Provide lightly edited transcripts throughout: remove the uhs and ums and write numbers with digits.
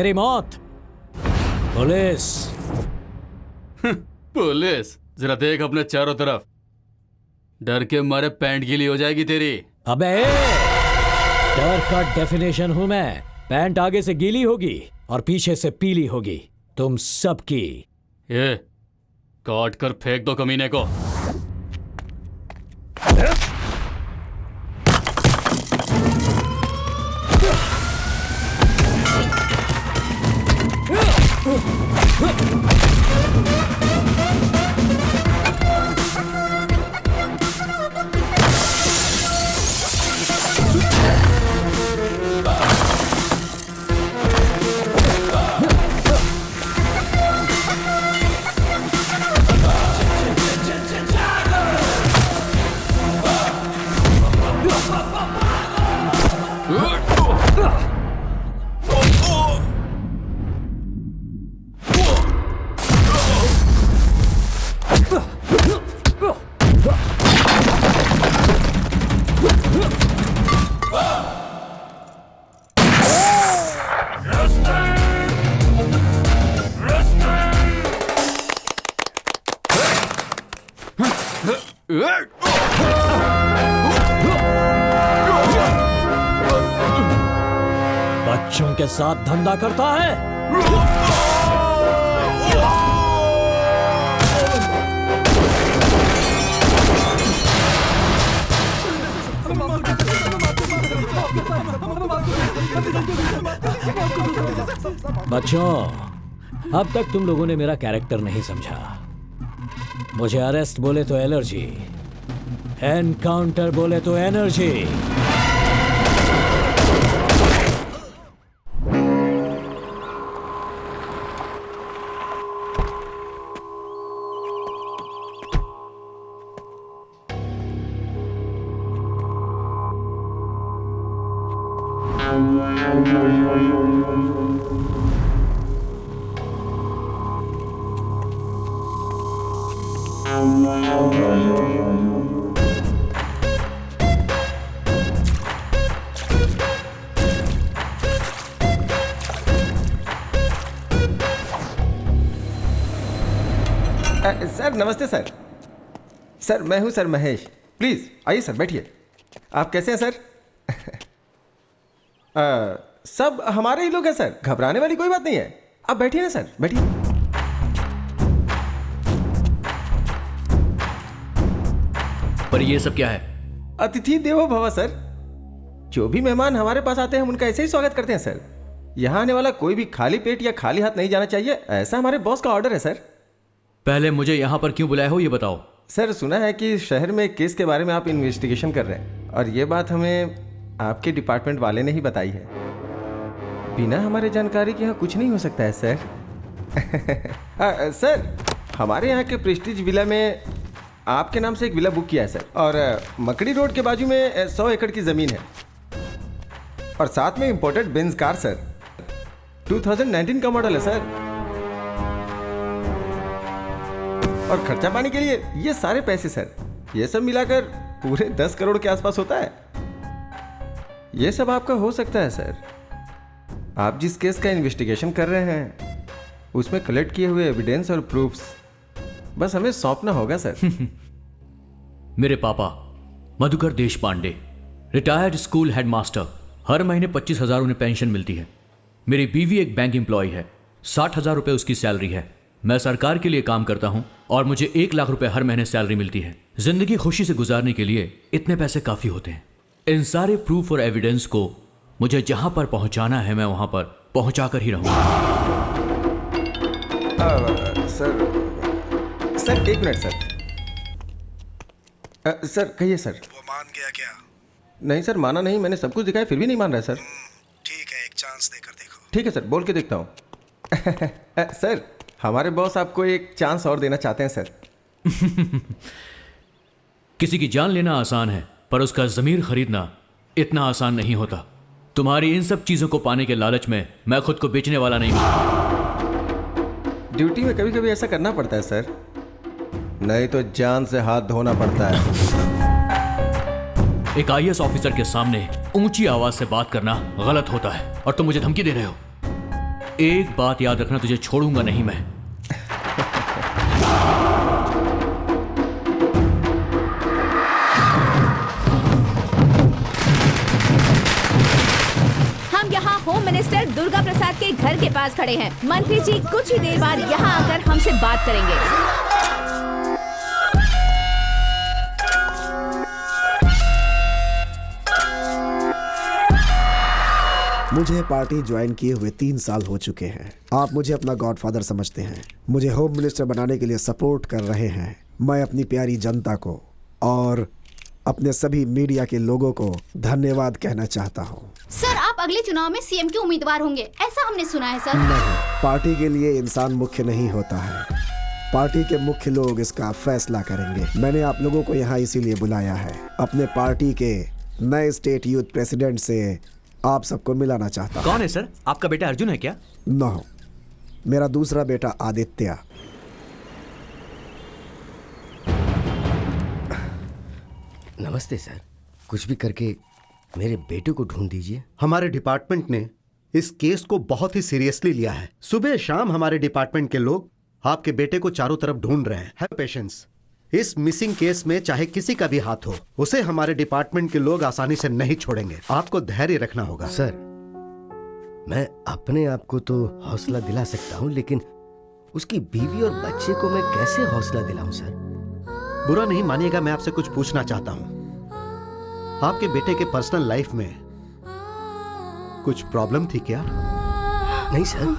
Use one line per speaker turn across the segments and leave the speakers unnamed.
तेरी मौत। Police.
Police? जरा देख अपने चारों तरफ, डर के मारे पैंट गीली हो जाएगी तेरी।
अबे, डर का डेफिनेशन हूं मैं। पैंट आगे से गीली होगी और पीछे से पीली होगी, तुम सबकी।
ये काट कर फेंक दो कमीने को।
बच्चों के साथ धंधा करता है। बच्चों, अब तक तुम लोगों ने मेरा कैरेक्टर नहीं समझा। मुझे अरेस्ट बोले तो एलर्जी, एनकाउंटर बोले तो एनर्जी।
सर नमस्ते सर। सर मैं हूं सर महेश। प्लीज आइए सर, बैठिए। आप कैसे हैं सर? सब हमारे ही लोग हैं सर, घबराने वाली कोई बात नहीं है। आप बैठिए ना सर, बैठिए।
पर ये सब क्या है?
अतिथि देवो भव सर। जो भी मेहमान हमारे पास आते हैं हम उनका ऐसे ही स्वागत करते हैं सर। यहाँ आने वाला कोई भी खाली पेट या खाली हाथ नहीं जाना चाहिए, ऐसा हमारे बॉस का ऑर्डर है सर।
पहले मुझे यहाँ पर क्यों बुलाया हो ये बताओ।
सर सुना है कि शहर में एक केस के बारे में आप इन्वेस्टिगेशन कर रहे हैं, और ये बात हमें आपके डिपार्टमेंट वाले ने ही बताई है। बिना हमारे जानकारी के यहाँ कुछ नहीं हो सकता है सर। सर हमारे यहाँ के प्रेस्टीज विला में आपके नाम से एक विला बुक किया है सर, और मकड़ी रोड के बाजू में 100 एकड़ की ज़मीन है, और साथ में इंपोर्टेड बेंज कार सर। 2019 का मॉडल है सर। और खर्चा पानी के लिए ये सारे पैसे सर, ये सब मिलाकर पूरे 10 करोड़ के आसपास होता है। ये सब आपका हो सकता है सर। आप जिस केस का इन्वेस्टिगेशन कर रहे हैं उसमें कलेक्ट किए हुए एविडेंस और प्रूफ्स बस हमें सौंपना होगा सर।
मेरे पापा मधुकर देश पांडे, रिटायर्ड स्कूल हेडमास्टर, हर महीने 25,000 उन्हें पेंशन मिलती है। मेरी बीवी एक बैंक एम्प्लॉय है, 60,000 रुपये उसकी सैलरी है। मैं सरकार के लिए काम करता हूं और मुझे 1 लाख रुपए हर महीने सैलरी मिलती है। जिंदगी खुशी से गुजारने के लिए इतने पैसे काफी होते हैं। इन सारे प्रूफ और एविडेंस को मुझे जहां पर पहुंचाना है मैं वहां पर पहुंचा कर ही रहूंगा।
सर एक मिनट सर। सर कहिए सर।
वो मान गया क्या?
नहीं सर, माना नहीं, मैंने सब कुछ दिखाया फिर भी नहीं मान रहा है सर।
ठीक है, एक चांस देकर देखो।
ठीक है सर, बोल के देखता हूँ। सर हमारे बॉस आपको एक चांस और देना चाहते हैं सर।
किसी की जान लेना आसान है पर उसका ज़मीर खरीदना इतना आसान नहीं होता। तुम्हारी इन सब चीज़ों को पाने के लालच में मैं खुद को बेचने वाला नहीं हूं।
ड्यूटी में कभी कभी ऐसा करना पड़ता है सर, नहीं तो जान से हाथ धोना पड़ता है।
एक आईएएस ऑफिसर के सामने ऊंची आवाज से बात करना गलत होता है और तुम मुझे धमकी दे रहे हो। एक बात याद रखना, तुझे छोड़ूंगा नहीं मैं।
हम यहाँ होम मिनिस्टर दुर्गा प्रसाद के घर के पास खड़े हैं। मंत्री जी कुछ ही देर बाद यहाँ आकर हमसे बात करेंगे।
मुझे पार्टी ज्वाइन किए हुए 3 साल हो चुके हैं। आप मुझे अपना गॉडफादर समझते हैं, मुझे होम मिनिस्टर बनाने के लिए सपोर्ट कर रहे हैं। मैं अपनी प्यारी जनता को और अपने सभी मीडिया के लोगों को धन्यवाद कहना चाहता हूँ।
सर, आप अगले चुनाव में सीएम के उम्मीदवार होंगे, ऐसा हमने सुना है सर।
नहीं, पार्टी के लिए इंसान मुख्य नहीं होता है, पार्टी के मुख्य लोग इसका फैसला करेंगे। मैंने आप लोगों को यहाँ इसीलिए बुलाया है। अपने पार्टी के नए स्टेट यूथ प्रेसिडेंट से आप सबको मिलाना चाहता हूँ।
कौन है सर? आपका बेटा अर्जुन है क्या?
नो, मेरा दूसरा बेटा आदित्य।
नमस्ते सर, कुछ भी करके मेरे बेटे को ढूंढ दीजिए।
हमारे डिपार्टमेंट ने इस केस को बहुत ही सीरियसली लिया है। सुबह शाम हमारे डिपार्टमेंट के लोग आपके बेटे को चारों तरफ ढूंढ रहे हैं। Have patience. इस मिसिंग केस में चाहे किसी का भी हाथ हो, उसे हमारे डिपार्टमेंट के लोग आसानी से नहीं छोड़ेंगे। आपको धैर्य रखना होगा।
सर, मैं अपने आप को तो हौसला दिला सकता हूँ, लेकिन उसकी बीवी और बच्चे को मैं कैसे हौसला दिलाऊं सर?
बुरा नहीं मानिएगा, मैं आपसे कुछ पूछना चाहता हूँ। आपके बेटे के पर्सनल लाइफ में कुछ प्रॉब्लम थी क्या?
नहीं सर,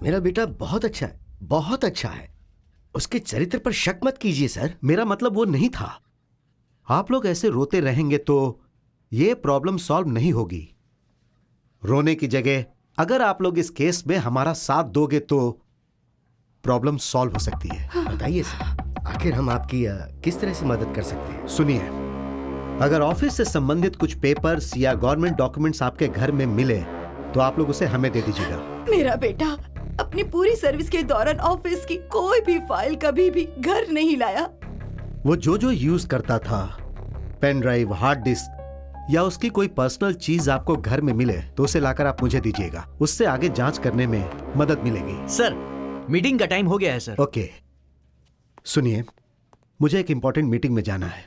मेरा बेटा बहुत अच्छा है, बहुत अच्छा है। उसके चरित्र पर शक मत कीजिए सर।
मेरा मतलब वो नहीं था। आप लोग ऐसे रोते रहेंगे तो ये प्रॉब्लम सॉल्व नहीं होगी। रोने की जगह अगर आप लोग इस केस में हमारा साथ दोगे तो प्रॉब्लम सॉल्व हो सकती है।
बताइए सर, आखिर हम आपकी किस तरह से मदद कर सकते हैं?
सुनिए, अगर ऑफिस से संबंधित कुछ पेपर्स या गवर्नमेंट डॉक्यूमेंट्स आपके घर में मिले तो आप लोग उसे हमें दे दीजिएगा।
मेरा बेटा अपनी पूरी सर्विस के दौरान ऑफिस की कोई भी फाइल कभी भी घर नहीं लाया।
वो जो यूज करता था, पेन ड्राइव, हार्ड डिस्क या उसकी कोई पर्सनल चीज आपको घर में मिले तो उसे लाकर आप मुझे दीजिएगा। उससे आगे जांच करने में मदद मिलेगी।
सर, मीटिंग का टाइम हो गया है सर।
ओके, सुनिए, मुझे एक इंपॉर्टेंट मीटिंग में जाना है।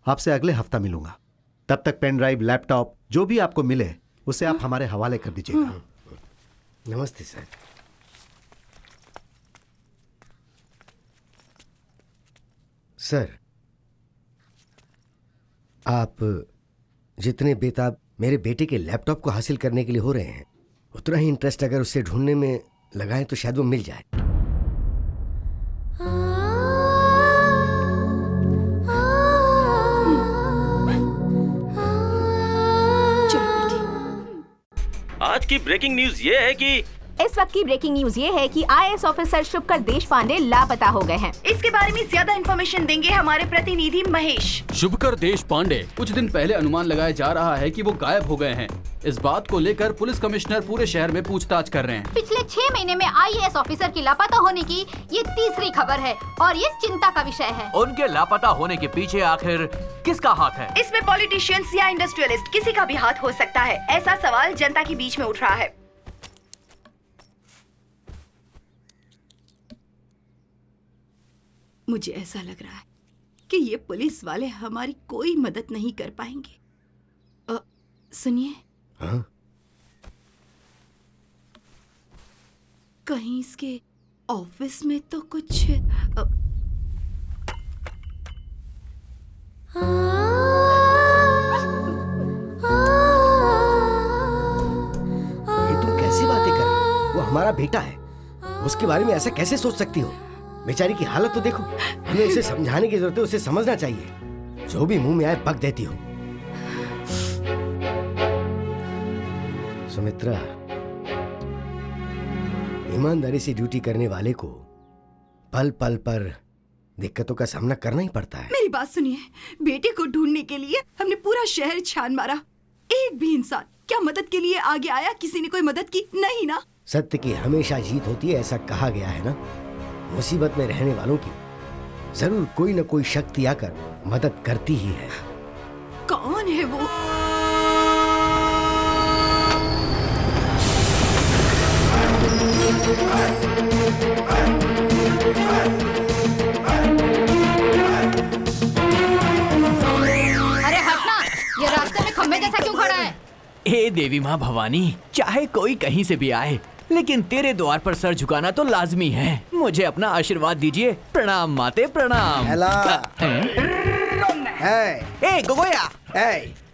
आपसे अगले हफ्ता मिलूंगा। तब तक पेन ड्राइव, लैपटॉप जो भी आपको मिले उसे आप हमारे हवाले कर दीजिएगा।
नमस्ते सर। सर, आप जितने बेताब मेरे बेटे के लैपटॉप को हासिल करने के लिए हो रहे हैं, उतना ही इंटरेस्ट अगर उसे ढूंढने में लगाएं तो शायद वो मिल जाए।
आज की ब्रेकिंग न्यूज ये है कि
इस वक्त की ब्रेकिंग न्यूज ये है कि आईएएस ऑफिसर शुभकर देशपांडे लापता हो गए हैं। इसके बारे में ज्यादा इंफॉर्मेशन देंगे हमारे प्रतिनिधि महेश।
शुभकर देशपांडे, कुछ दिन पहले अनुमान लगाया जा रहा है कि वो गायब हो गए हैं। इस बात को लेकर पुलिस कमिश्नर पूरे शहर में पूछताछ कर रहे हैं।
पिछले 6 महीने में आईएएस ऑफिसर की लापता होने की ये तीसरी खबर है और ये चिंता का विषय है।
उनके लापता होने के पीछे आखिर किसका हाथ है?
इसमें पॉलिटिशियंस या इंडस्ट्रियलिस्ट किसी का भी हाथ हो सकता है, ऐसा सवाल जनता के बीच में उठ रहा है। मुझे ऐसा लग रहा है कि ये पुलिस वाले हमारी कोई मदद नहीं कर पाएंगे। सुनिए,
हाँ?
कहीं इसके ऑफिस में तो कुछ
ये तुम कैसी बातें कर रही हो? वो हमारा बेटा है, उसके बारे में ऐसा कैसे सोच सकती हो? बेचारी की हालत तो देखो। हमें उसे समझाने की जरूरत है, उसे समझना चाहिए। जो भी मुंह में आए बक देती हो। सुमित्रा, ईमानदारी से ड्यूटी करने वाले को पल पल पर दिक्कतों का सामना करना ही पड़ता है।
मेरी बात सुनिए, बेटे को ढूंढने के लिए हमने पूरा शहर छान मारा, एक भी इंसान क्या मदद के लिए आगे आया? किसी ने कोई मदद की? नहीं ना।
सत्य की हमेशा जीत होती है, ऐसा कहा गया है ना। मुसीबत में रहने वालों की जरूर कोई न कोई शक्ति आकर मदद करती ही है।
कौन है वो?
अरे हटना, ये रास्ते में खंबे जैसा क्यों खड़ा है?
हे देवी माँ भवानी, चाहे कोई कहीं से भी आए, लेकिन तेरे द्वार पर सर झुकाना तो लाजमी है। मुझे अपना आशीर्वाद दीजिए। प्रणाम माते, प्रणाम।
हेलो।
ए गोगोया।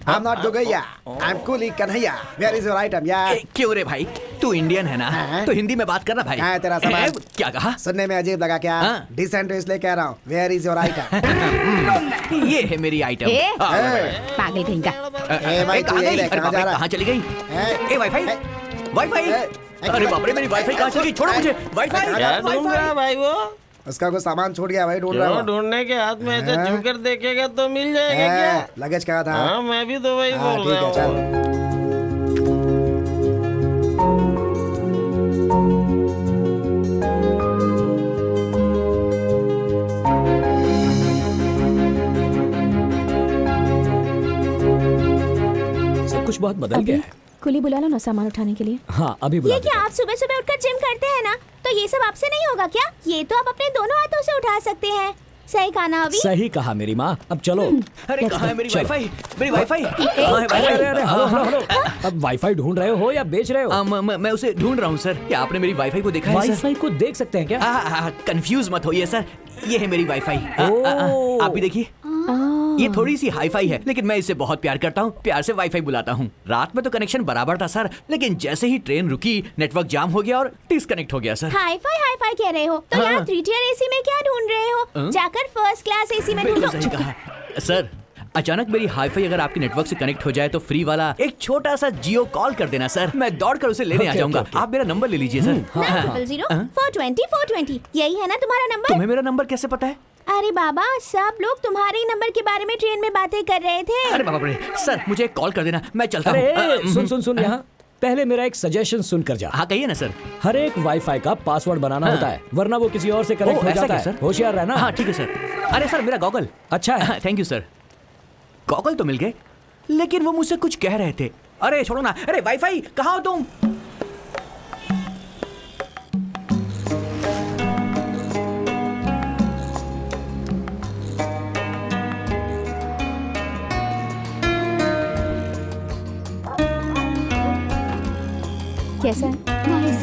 I'm not Gogaya. I'm Kuli Kanhaiya. Where is your item, यार?
क्यों रे भाई, तू इंडियन है ना? तो हिंदी में बात करना भाई।
हाँ, तेरा सामान।
क्या कहा?
सुनने में अजीब लगा क्या? डिसेंट इसलिए कह रहा हूँ। Where is your item?
ये है मेरी आइटम।
पागल कहीं का।
भाई तू यही रह, कहाँ जा रहा?
कहाँ चली गई? ए वाईफाई, वाईफाई। अरे बाप रे, मेरी वाईफाई कहाँ चली गई? छोड़ो मुझे। वाईफाई।
क्या ढूंढ रहा है भाई वो?
उसका कुछ सामान छूट गया भाई, ढूंढ रहा हूँ।
ढूंढने के हाथ में ऐसे छू कर देखेगा तो मिल जाएगा क्या?
लगेज कहाँ था?
हाँ, मैं भी तो वही बोल
ठीक
रहा
है, चल।
सब कुछ बहुत बदल गया है।
कुली बुला लो ना सामान उठाने के लिए।
हाँ, अभी बुला
ये
देता
क्या आप सुबह सुबह उठकर जिम करते हैं ना, तो ये सब आपसे नहीं होगा क्या? ये तो आप अपने दोनों हाथों से उठा सकते हैं। सही कहा ना अभी?
सही कहा मेरी माँ। अब चलो।
अरे कहाँ है मेरी
चलो।
वाईफाई? मेरी वाईफाई कहाँ है?
अरे अरे हेलो हेलो हेलो। अब वाईफाई ढूंढ रहे हो या बेच रहे हो?
मैं उसे ढूंढ रहा हूँ सर। क्या आपने मेरी वाईफाई को देखा है सर?
वाईफाई को देख सकते हैं क्या?
कंफ्यूज मत होइए सर, ये है मेरी वाईफाई।
ओह।
आप भी देखिए। ये थोड़ी सी हाईफाई है, लेकिन मैं इसे बहुत प्यार करता हूँ। प्यार से वाईफाई बुलाता हूँ। रात में तो कनेक्शन बराबर था सर, लेकिन जैसे ही ट्रेन रुकी नेटवर्क जाम हो गया और डिस्कनेक्ट हो गया सर।
हाईफाई कह रहे हो तो यार 3 tier AC में क्या ढूंढ रहे हो? जाकर फर्स्ट क्लास AC में
बिल्कुल
ढूंढो।
सही कहा सर। अचानक मेरी हाईफाई अगर आपके नेटवर्क से कनेक्ट हो जाए तो फ्री वाला एक छोटा सा जियो कॉल कर देना सर। मैं दौड़कर उसे लेने आ जाऊंगा। आप मेरा नंबर ले लीजिए सर।
900-420-420 यही है ना तुम्हारा नंबर?
तुम्हें मेरा नंबर कैसे पता है?
अरे बाबा, सब लोग तुम्हारे ही नंबर के बारे में ट्रेन में बातें कर रहे थे।
अरे बाबा रे, सर मुझे एक कॉल कर देना, मैं चलता हूँ।
अरे सुन यहाँ। पहले मेरा एक सजेशन सुन कर जा।
हाँ कहिए ना सर।
हर एक वाईफाई का पासवर्ड बनाना होता है, वरना वो किसी और से कनेक्ट हो जाता है। होशियार रहना।
हाँ ठीक है सर। अरे सर मेरा गॉगल
अच्छा है।
Thank you sir. गॉगल तो मिल गए, लेकिन वो मुझसे कुछ कह रहे थे। अरे छोड़ो ना। अरे वाईफाई कहाँ हो तुम?
कैसा है? नाइस।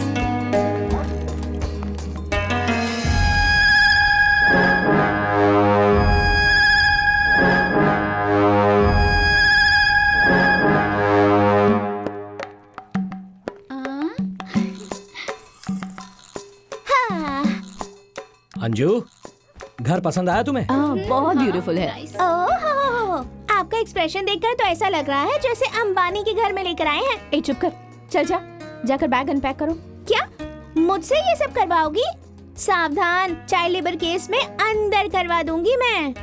अंजू, घर पसंद आया तुम्हें?
बहुत ब्यूटीफुल है। ओह, आपका एक्सप्रेशन देखकर तो ऐसा लग रहा है जैसे अंबानी के घर में लेकर आए हैं। ए चुप कर, चल जा, जाकर बैग अनपैक करो। क्या मुझसे ये सब करवाओगी? सावधान, चाइल्ड लेबर केस में अंदर करवा दूंगी मैं।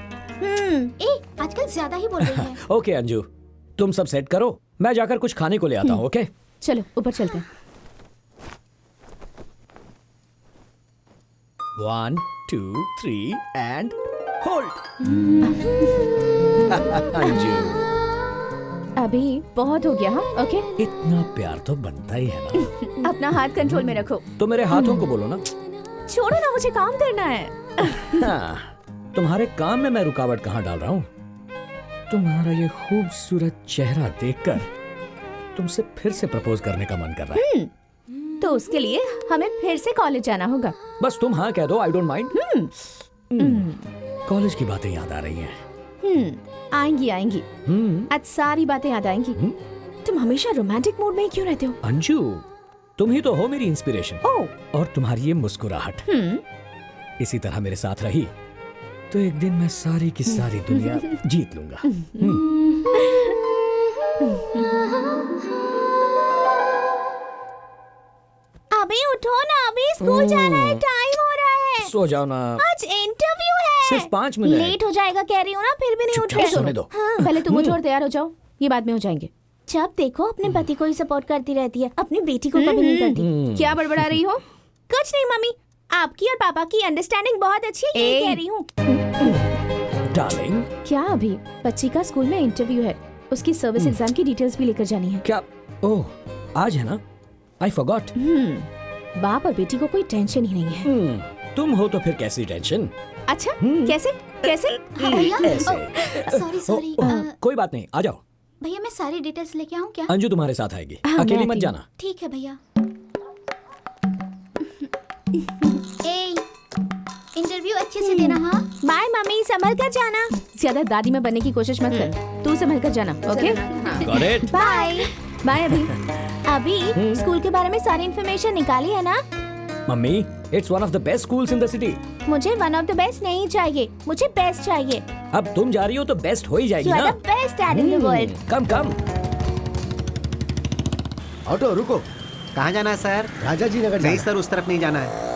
आजकल ज्यादा ही बोल रही है।
ओके अंजू, तुम सब सेट करो, मैं जाकर कुछ खाने को ले आता हूँ। ओके
चलो ऊपर चलते हैं।
1 2 3 एंड होल्ड। अंजू,
अभी बहुत हो गया। हाँ ओके।
इतना प्यार तो बनता ही है ना।
अपना हाथ कंट्रोल में रखो।
तो मेरे हाथों को बोलो ना।
छोड़ो ना, मुझे काम करना है।
हाँ, तुम्हारे काम में मैं रुकावट कहाँ डाल रहा हूँ? तुम्हारा ये खूबसूरत चेहरा देखकर तुमसे फिर से प्रपोज करने का मन कर रहा है।
तो उसके लिए हमें फिर से कॉलेज जाना होगा।
बस तुम हाँ कह दो, आई डोंट माइंड। कॉलेज की बातें याद आ रही हैं।
आएंगी आएंगी। आज सारी बातें याद आएंगी। तुम हमेशा रोमांटिक मूड में ही क्यों रहते हो?
अंजू, तुम ही तो हो मेरी इंस्पिरेशन।
ओह।
और तुम्हारी ये मुस्कुराहट इसी तरह मेरे साथ रही तो एक दिन मैं सारी की सारी दुनिया जीत लूंगा।
अभी उठो ना, अभी स्कूल जाना है, टाइम हो रहा है।
सो जाओ ना।
आज इंटरव्यू है।
सिर्फ 5 मिनट।
लेट हो जाएगा कह रही हूँ ना, फिर भी नहीं उठ रहे।
सोने दो।
हाँ, पहले तुम उठो और तैयार हो जाओ, ये बाद में हो जाएंगे। जब देखो अपने पति को ही सपोर्ट करती रहती है, अपनी बेटी को कभी नहीं करती। क्या बड़बड़ा रही हो? कुछ नहीं मम्मी, आपकी और पापा की अंडरस्टैंडिंग बहुत अच्छी है, ये कह रही हूँ।
डार्लिंग,
क्या अभी बच्ची का स्कूल में इंटरव्यू है, उसकी सर्विस एग्जाम की डिटेल्स भी लेकर जानी है।
क्या? ओह, आज है ना? I forgot.
बाप और बेटी को कोई टेंशन ही नहीं है।
तुम हो तो फिर कैसी टेंशन?
अच्छा कैसे कैसे?
भैया
ऐसे।
सॉरी
कोई बात नहीं, आ जाओ।
भैया मैं सारी डिटेल्स लेके आऊँ क्या?
अंजू तुम्हारे साथ आएगी,
हाँ,
अकेली
मैं
मत
आती
जाना।
ठीक है भैया। ए इंटरव्यू अच्छे से देना। हाँ
बाय मम्मी, संभल कर जाना। ज्यादा दादी में बनने की कोशिश मत कर, तू संभल कर जाना। Okay
Got it?
Bye bye. अभी स्कूल के बारे में सारी इन्फॉर्मेशन निकाली है ना?
मम्मी, it's one of the best schools in the city.
मुझे वन ऑफ द बेस्ट नहीं चाहिए, मुझे बेस्ट चाहिए।
अब तुम जा रही हो तो बेस्ट हो ही जाएगी
यू
ना।
Are the best dad in the world.
Come come.
Auto रुको।
कहाँ जाना है सर?
राजा जी नगर
नहीं
जाना
सर, उस तरफ नहीं जाना है।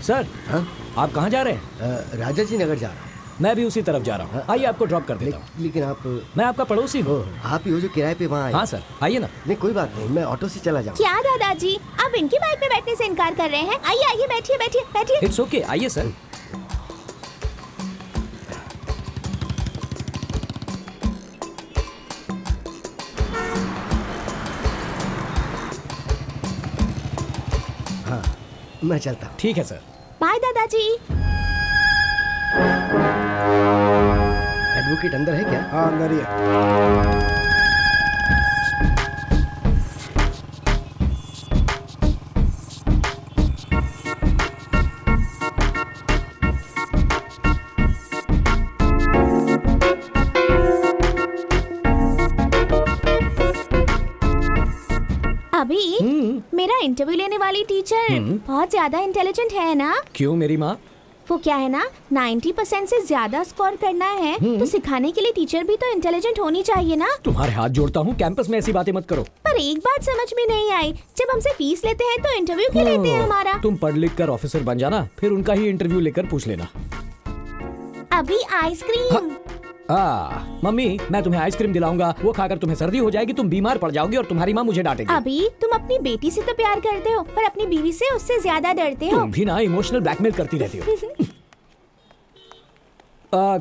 सर
हाँ?
आप कहाँ जा रहे हैं?
राजा जी नगर जा रहा हूँ।
मैं भी उसी तरफ जा रहा हूँ। आइए आपको ड्रॉप कर देता हूँ।
लेकिन आप
मैं आपका पड़ोसी हूँ।
आप ही हो जो किराए पे वहाँ आए।
हाँ सर, आइए ना।
नहीं कोई बात नहीं, मैं ऑटो से चला जाऊँ।
क्या दादाजी, आप इनकी बाइक पे बैठने से इनकार कर रहे हैं? आइए आइए, बैठिए बैठिए बैठिए।
इट्स ओके, आइए सर।
हाँ मैं चलता हूँ।
ठीक है सर।
बाय दादाजी।
एडवोकेट अंदर है क्या?
हाँ अंदर ही है।
अभी मेरा इंटरव्यू लेने वाली टीचर बहुत ज्यादा इंटेलिजेंट है ना?
क्यों मेरी माँ?
वो क्या है ना, 90% से ज्यादा स्कोर करना है तो सिखाने के लिए टीचर भी तो इंटेलिजेंट होनी चाहिए ना।
तुम्हारे हाथ जोड़ता हूँ, कैंपस में ऐसी बातें मत करो।
पर एक बात समझ में नहीं आई, जब हमसे फीस लेते हैं तो इंटरव्यू क्यों लेते हैं हमारा?
तुम पढ़ लिख कर ऑफिसर बन जाना, फिर उनका ही इंटरव्यू लेकर पूछ लेना।
अभी आइसक्रीम।
मम्मी, मैं तुम्हें आइसक्रीम दिलाऊंगा, वो खाकर तुम्हें सर्दी हो जाएगी, तुम बीमार पड़ जाओगी और तुम्हारी माँ मुझे डांटेगी।
अभी तुम अपनी बेटी से तो प्यार करते हो पर अपनी बीवी से उससे ज्यादा डरते हो।
तुम भी ना इमोशनल ब्लैकमेल करती रहती हो।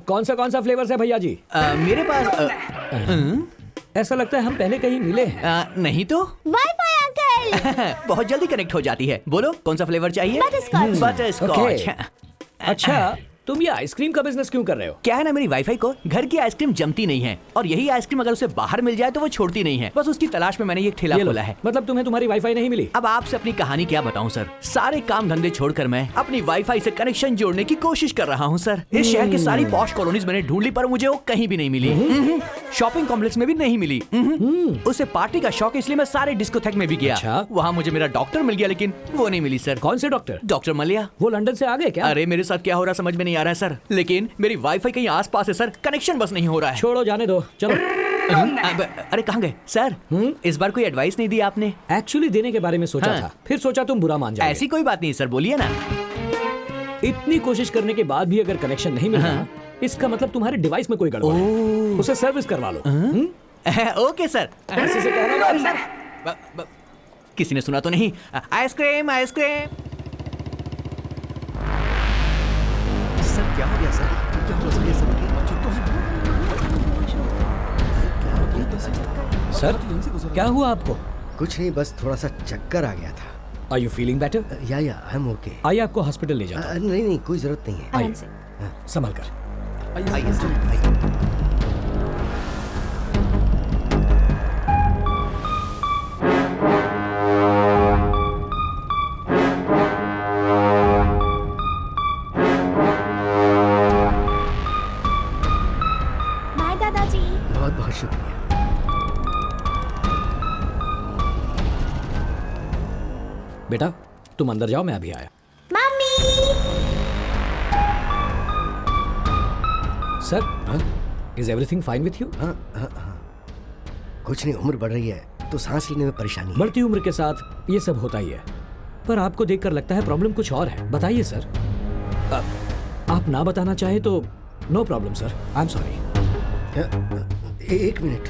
कौन सा फ्लेवर्स है भैया जी?
मेरे पास
ऐसा लगता है हम पहले कहीं मिले हैं।
नहीं तो
वाईफाई अंकल।
बहुत जल्दी कनेक्ट हो जाती है। बोलो कौन सा फ्लेवर चाहिए?
बटरस्कॉच।
बटरस्कॉच।
अच्छा, तुम ये आइसक्रीम का बिजनेस क्यों कर रहे हो?
क्या है ना, मेरी वाईफाई को घर की आइसक्रीम जमती नहीं है और यही आइसक्रीम अगर उसे बाहर मिल जाए तो वो छोड़ती नहीं है। बस उसकी तलाश में मैंने ये ठेला खोला है।
मतलब तुम्हें तुम्हारी वाईफाई नहीं मिली?
अब आपसे अपनी कहानी क्या बताऊं सर। सारे काम धंधे छोड़कर मैं अपनी वाईफाई से कनेक्शन जोड़ने की कोशिश कर रहा हूं सर। इस शहर की सारी पॉश कॉलोनीज मैंने ढूंढ ली पर मुझे वो कहीं भी नहीं मिली। शॉपिंग कॉम्प्लेक्स में भी नहीं मिली। उसे पार्टी का शौक, इसलिए मैं सारे डिस्कोथेक में भी गया।
अच्छा?
वहाँ मुझे मेरा डॉक्टर मिल गया लेकिन वो नहीं मिली सर।
कौन से डॉक्टर?
डॉक्टर मलिया।
वो लंदन से आ गए क्या?
अरे मेरे साथ क्या हो रहा समझ में नहीं आ रहा है सर, लेकिन मेरी वाईफाई कहीं आसपास है सर, कनेक्शन बस नहीं हो रहा है।
छोड़ो, जाने दो, चलो।
अरे कहाँ गए सर? इस बार कोई एडवाइस नहीं दी आपने?
एक्चुअली देने के बारे में सोचा था, फिर सोचा तुम बुरा मान जाओगे।
ऐसी कोई बात नहीं सर, बोलिए ना।
इतनी कोशिश करने के बाद भी अगर कनेक्शन नहीं मिला, इसका मतलब तुम्हारे डिवाइस में कोई गड़बड़ है। उसे सर्विस करवा लो।
Okay sir.
किसी से कहना मत।
किसी ने सुना तो नहीं? Ice cream ice cream.
सर क्या हो गया सर? क्या हो गया
सर? क्या हुआ आपको?
कुछ नहीं, बस थोड़ा सा चक्कर आ गया था।
Are you feeling better?
या आई एम ओके।
आइए आपको हॉस्पिटल ले जाता हूं।
नहीं कोई जरूरत नहीं है।
आराम से।
संभल कर।
आइए सर, आइए।
बाय दादाजी।
बहुत बहुत शुक्रिया।
बेटा तुम अंदर जाओ, मैं अभी आया।
Mummy.
Sir, is everything fine with you?
हाँ। कुछ नहीं, उम्र बढ़ रही है तो सांस लेने में परेशानी है।
बढ़ती उम्र के साथ ये सब होता ही है, पर आपको देखकर लगता है प्रॉब्लम कुछ और है। बताइए सर। आप ना बताना चाहे तो no problem sir, I am sorry.
एक मिनट।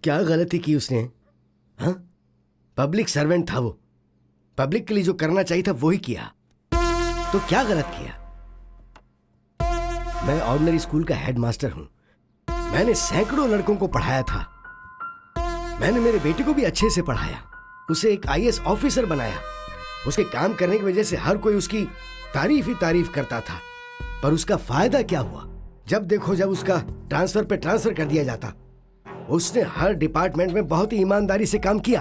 क्या गलती की उसने? हाँ, पब्लिक सर्वेंट था वो। पब्लिक के लिए जो करना चाहिए था वो ही किया। तो क्या गलत किया? मैं ऑर्डिनरी स्कूल का हेडमास्टर हूं। मैंने सैकड़ों लड़कों को पढ़ाया था। मैंने मेरे बेटे को भी अच्छे से पढ़ाया, उसे एक आईएएस ऑफिसर बनाया। उसके काम करने की वजह से हर कोई उसकी तारीफ ही तारीफ करता था। पर उसका फायदा क्या हुआ? जब देखो जब उसका ट्रांसफर पे ट्रांसफर कर दिया जाता। उसने हर डिपार्टमेंट में बहुत ही ईमानदारी से काम किया।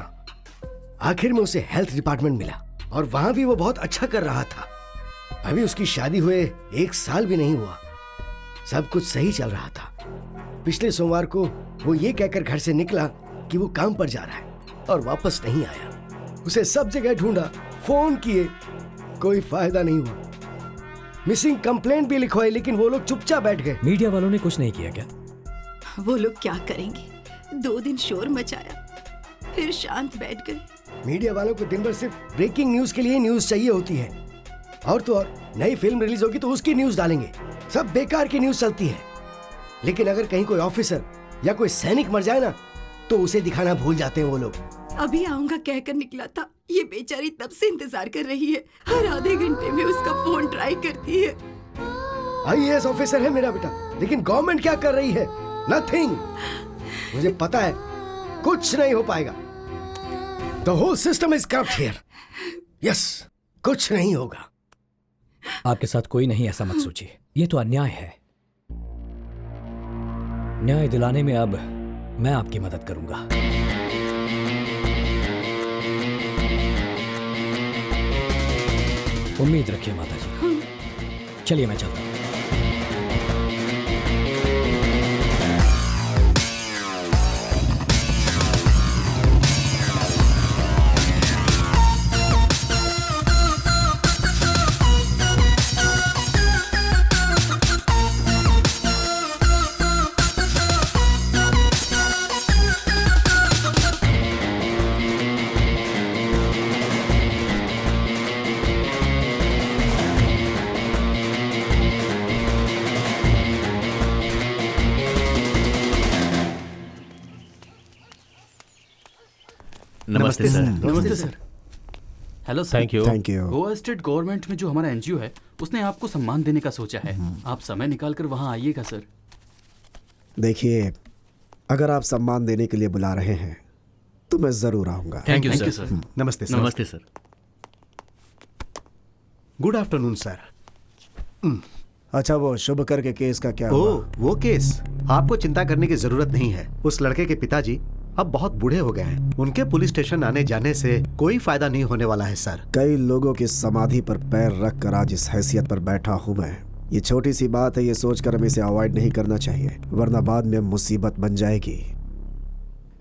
आखिर में उसे हेल्थ डिपार्टमेंट मिला और वहां भी वो बहुत अच्छा कर रहा था। अभी उसकी शादी हुए 1 साल भी नहीं हुआ, सब कुछ सही चल रहा था। पिछले सोमवार को वो ये कहकर घर से निकला कि वो काम पर जा रहा है और वापस नहीं आया। उसे सब जगह ढूंढा, फोन किए, कोई फायदा नहीं हुआ। मिसिंग कंप्लेंट भी लिखवाई, लेकिन वो लोग चुपचाप बैठ गए।
मीडिया वालों ने कुछ नहीं किया क्या?
वो लोग क्या करेंगे? 2 दिन शोर मचाया, फिर शांत बैठ गए।
मीडिया वालों को दिन भर सिर्फ ब्रेकिंग न्यूज के लिए न्यूज चाहिए होती है। और तो और नई फिल्म रिलीज होगी तो उसकी न्यूज डालेंगे। सब बेकार की न्यूज चलती है। लेकिन अगर कहीं कोई ऑफिसर या कोई सैनिक मर जाए ना, तो उसे दिखाना भूल जाते हैं वो लोग।
अभी आऊंगा कहकर निकला था। ये बेचारी तब से इंतजार कर रही है। हर आधे घंटे में उसका फोन ट्राई करती है।
आईएएस ऑफिसर है मेरा बेटा, लेकिन गवर्नमेंट क्या कर रही है? नथिंग। मुझे पता है कुछ नहीं हो पाएगा। The whole system is corrupt here. Yes, कुछ नहीं होगा।
आपके साथ कोई नहीं, ऐसा मत सोचिए। ये तो अन्याय है। न्याय दिलाने में अब मैं आपकी मदद करूंगा। उम्मीद रखिए माता जी। चलिए मैं चलता हूं।
नमस्ते सर।
नमस्ते sir. Hello sir.
Thank you.
Goa state government में जो हमारा एनजीओ है, उसने आपको सम्मान देने का सोचा है। आप समय निकालकर वहां आइएगा सर।
देखिए, अगर आप सम्मान देने के लिए बुला रहे हैं तो मैं जरूर आऊंगा।
Thank you sir.
नमस्ते सर।
नमस्ते सर।
Good afternoon sir.
अच्छा, वो शुभकर के केस का क्या हुआ?
वो केस आपको चिंता करने की जरूरत नहीं है। उस लड़के के पिताजी अब बहुत बूढ़े हो गए हैं। उनके पुलिस स्टेशन आने जाने से कोई फायदा नहीं होने वाला है सर।
कई लोगों की समाधि पर पैर रख कर आज इस हैसियत पर बैठा हूँ मैं। ये छोटी सी बात है, ये सोचकर हमें इसे अवॉइड नहीं करना चाहिए, वरना बाद में मुसीबत बन जाएगी।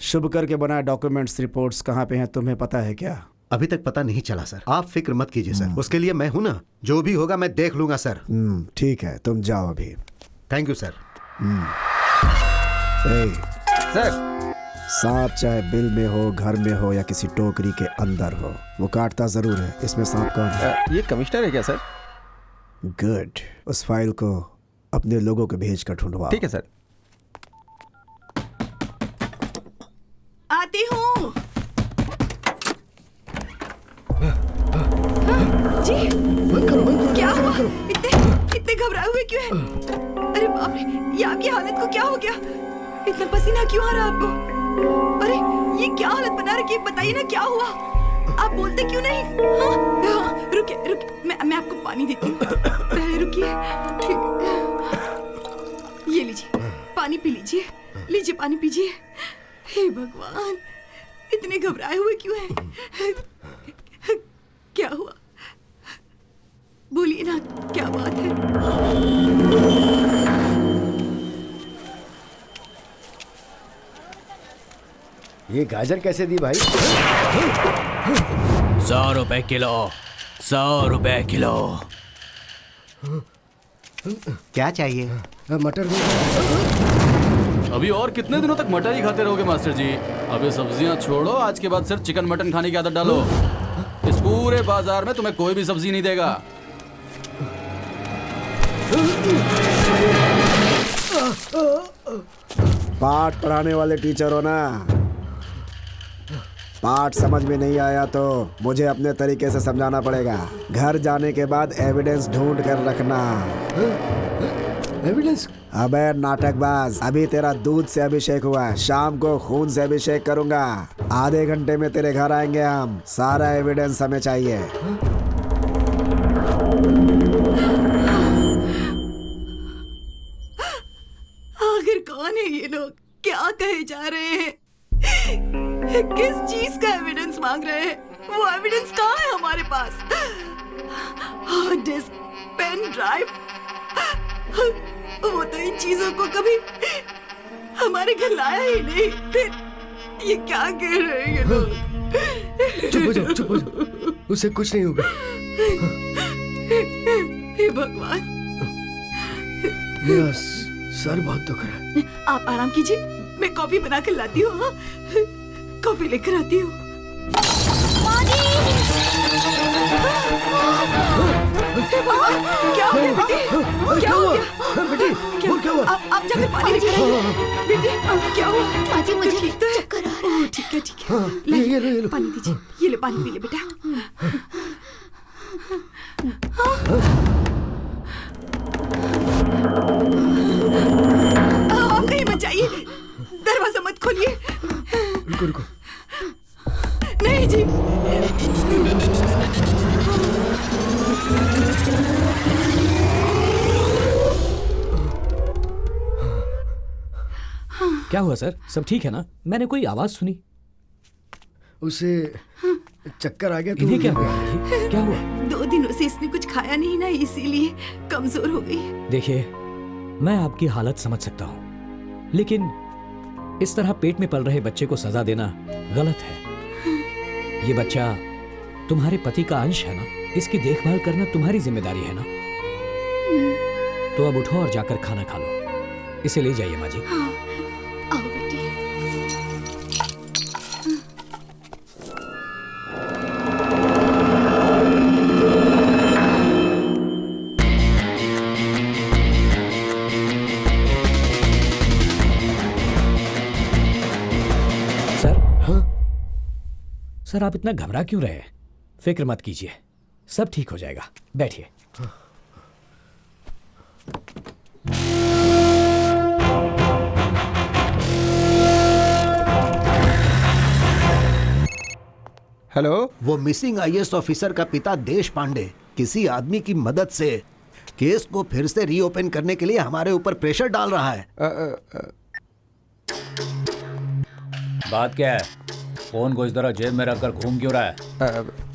शुभकर के बनाए डॉक्यूमेंट्स रिपोर्ट्स कहाँ पे हैं, तुम्हें पता है क्या?
अभी तक पता नहीं चला सर। आप फिक्र मत कीजिए सर, उसके लिए मैं हूं ना। जो भी होगा मैं देख लूंगा सर।
ठीक है, तुम जाओ अभी।
Thank you sir.
सर,
सांप चाहे बिल में हो, घर में हो या किसी टोकरी के अंदर हो, वो काटता जरूर है। इसमें सांप कौन है?
ये कमिश्नर है क्या सर?
गुड। उस फाइल को अपने लोगों को भेज कर ढूंढवाओ।
ठीक है सर।
आती हूँ जी।
बंद करो, बंद करो।
क्या हुआ? इतने घबराए हुए क्यों हैं? अरे बाप रे, ये आपकी हालत को क्या हो गया? इतना पसीना क्यों आ रहा है आपको? अरे ये क्या हालत बना रखी है? बताइए ना क्या हुआ? आप बोलते क्यों नहीं? हाँ, रुकिए, मैं आपको पानी देती हूँ। पहले रुकिए। ये लीजिए, पानी पी लीजिए। लीजिए, पानी पीजिए। हे भगवान, इतने घबराए हुए क्यों हैं? क्या हुआ? बोलिए ना, क्या बात है?
ये गाजर कैसे दी भाई?
100 रुपए किलो। 100 रुपए किलो।
क्या चाहिए?
मटर।
अभी और कितने दिनों तक मटर ही खाते रहोगे मास्टर जी? अभी सब्जियां छोड़ो, आज के बाद सिर्फ चिकन मटन खाने की आदत डालो। इस पूरे बाजार में तुम्हें कोई भी सब्जी नहीं देगा।
पाठ पढ़ाने वाले टीचर हो ना? पाठ समझ में नहीं आया तो मुझे अपने तरीके से समझाना पड़ेगा। घर जाने के बाद एविडेंस ढूंढ कर रखना।
एविडेंस?
अबे नाटकबाज, अभी तेरा दूध से अभिषेक हुआ है, शाम को खून से अभिषेक करूंगा। आधे घंटे में तेरे घर आएंगे हम, सारा एविडेंस हमें चाहिए।
आखिर कौन है ये लोग? क्या कहे जा रहे हैं? किस चीज का एविडेंस मांग रहे हैं? वो एविडेंस कहाँ है हमारे पास? हार्ड डिस्क, पेन ड्राइव, वो तो इन चीजों को कभी हमारे घर लाया ही नहीं। फिर ये क्या कह रहे हैं ये लोग?
चुप हो जाओ, चुप हो जाओ, उसे कुछ नहीं होगा।
हे भगवान,
मेरा सर बहुत दुख रहा है।
आप आराम कीजिए, मैं कॉफी बना कर लाती हूँ। हाँ? कॉफी लेकर आती हूँ। क्या हो गया बेटी? क्या हो गया बेटी? क्या हुआ? आप जाकर पानी लेकर आइए। बेटी क्या हुआ?
माजी मुझे
ठीक तो है?
चक्कर आ रहा है।
ठीक है ठीक है। ये लो पानी दीजिए। ये ले पानी पी ले बेटा। आप कहीं मत जाइए, दरवाजा मत खोलिए।
रुको रुको।
नहीं जी।
क्या हुआ सर? सब ठीक है ना? मैंने कोई आवाज सुनी।
उसे चक्कर आ गया।
इन्हें क्या हुआ? क्या हुआ?
2 दिनों से इसने कुछ खाया नहीं ना, इसीलिए कमजोर हो गई।
देखिए, मैं आपकी हालत समझ सकता हूँ, लेकिन इस तरह पेट में पल रहे बच्चे को सजा देना गलत है। ये बच्चा तुम्हारे पति का अंश है ना, इसकी देखभाल करना तुम्हारी जिम्मेदारी है ना। तो अब उठो और जाकर खाना खा लो। इसे ले जाइए माँ जी।
हाँ, आओ बेटी।
सर? हाँ? सर, आप इतना घबरा क्यों रहे हैं? फिक्र मत कीजिए, सब ठीक हो जाएगा। बैठिए।
हेलो।
वो मिसिंग आईएएस ऑफिसर का पिता देश पांडे किसी आदमी की मदद से केस को फिर से रीओपन करने के लिए हमारे ऊपर प्रेशर डाल रहा है।
बात क्या है? फोन को इस तरह जेब में रखकर घूम क्यों रहा है?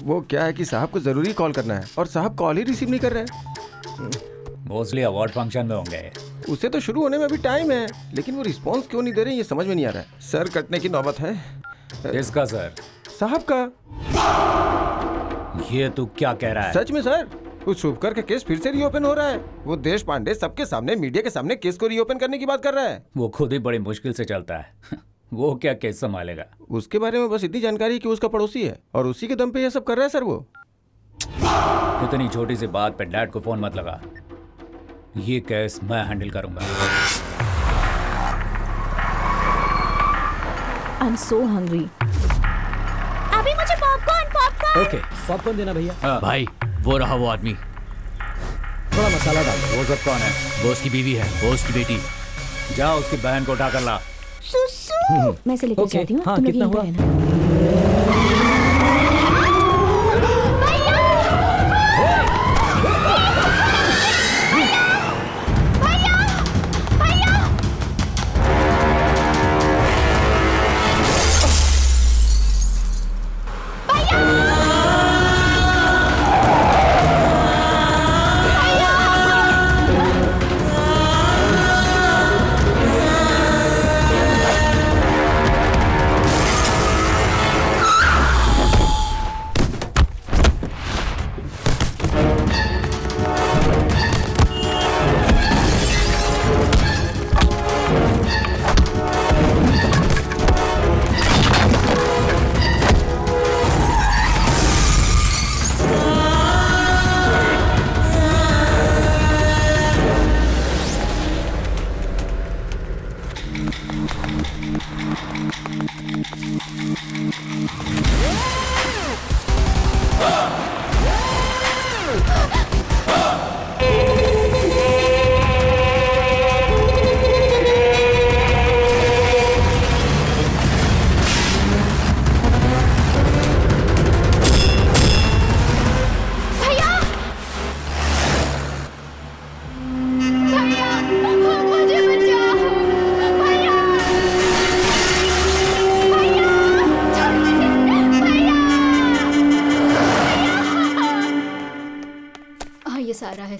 वो क्या है कि साहब को जरूरी कॉल करना है और साहब कॉल ही रिसीव नहीं कर रहे हैं।
मोस्टली अवार्ड फंक्शन में होंगे।
उसे तो शुरू होने में अभी टाइम है, लेकिन वो रिस्पांस क्यों नहीं दे रहे ये समझ में नहीं आ रहा है। सर कटने की नौबत है।
किसका सर?
साहब का।
ये तू क्या कह रहा है?
सच में सर, उस शुभकर का केस फिर से रीओपन हो रहा है। वो देश पांडे सबके सामने, मीडिया के सामने केस को रीओपन करने की बात कर रहा है।
वो खुद ही बड़ी मुश्किल से चलता है। वो क्या केस संभालेगा?
उसके बारे में बस इतनी जानकारी है कि उसका पड़ोसी है और उसी के दम पे ये सब कर रहा है सर। वो
इतनी छोटी सी बात पे डैड को फोन मत लगा। ये केस मैं हैंडल करूंगा।
I'm so hungry. अभी मुझे पॉपकॉर्न।
ओके, पॉपकॉर्न देना भैया।
हाँ। भाई, वो रहा वो आदमी।
थोड़ा मसाला डाल।
वो सब कौन है?
बॉस की बीवी है, बॉस की बेटी।
जा उसकी बहन को उठा कर ला।
सुसु। मैं से लेकर जाती हूँ।
हाँ,
तुम लोग
कितना
यहीं पर
हुआ?
रहना।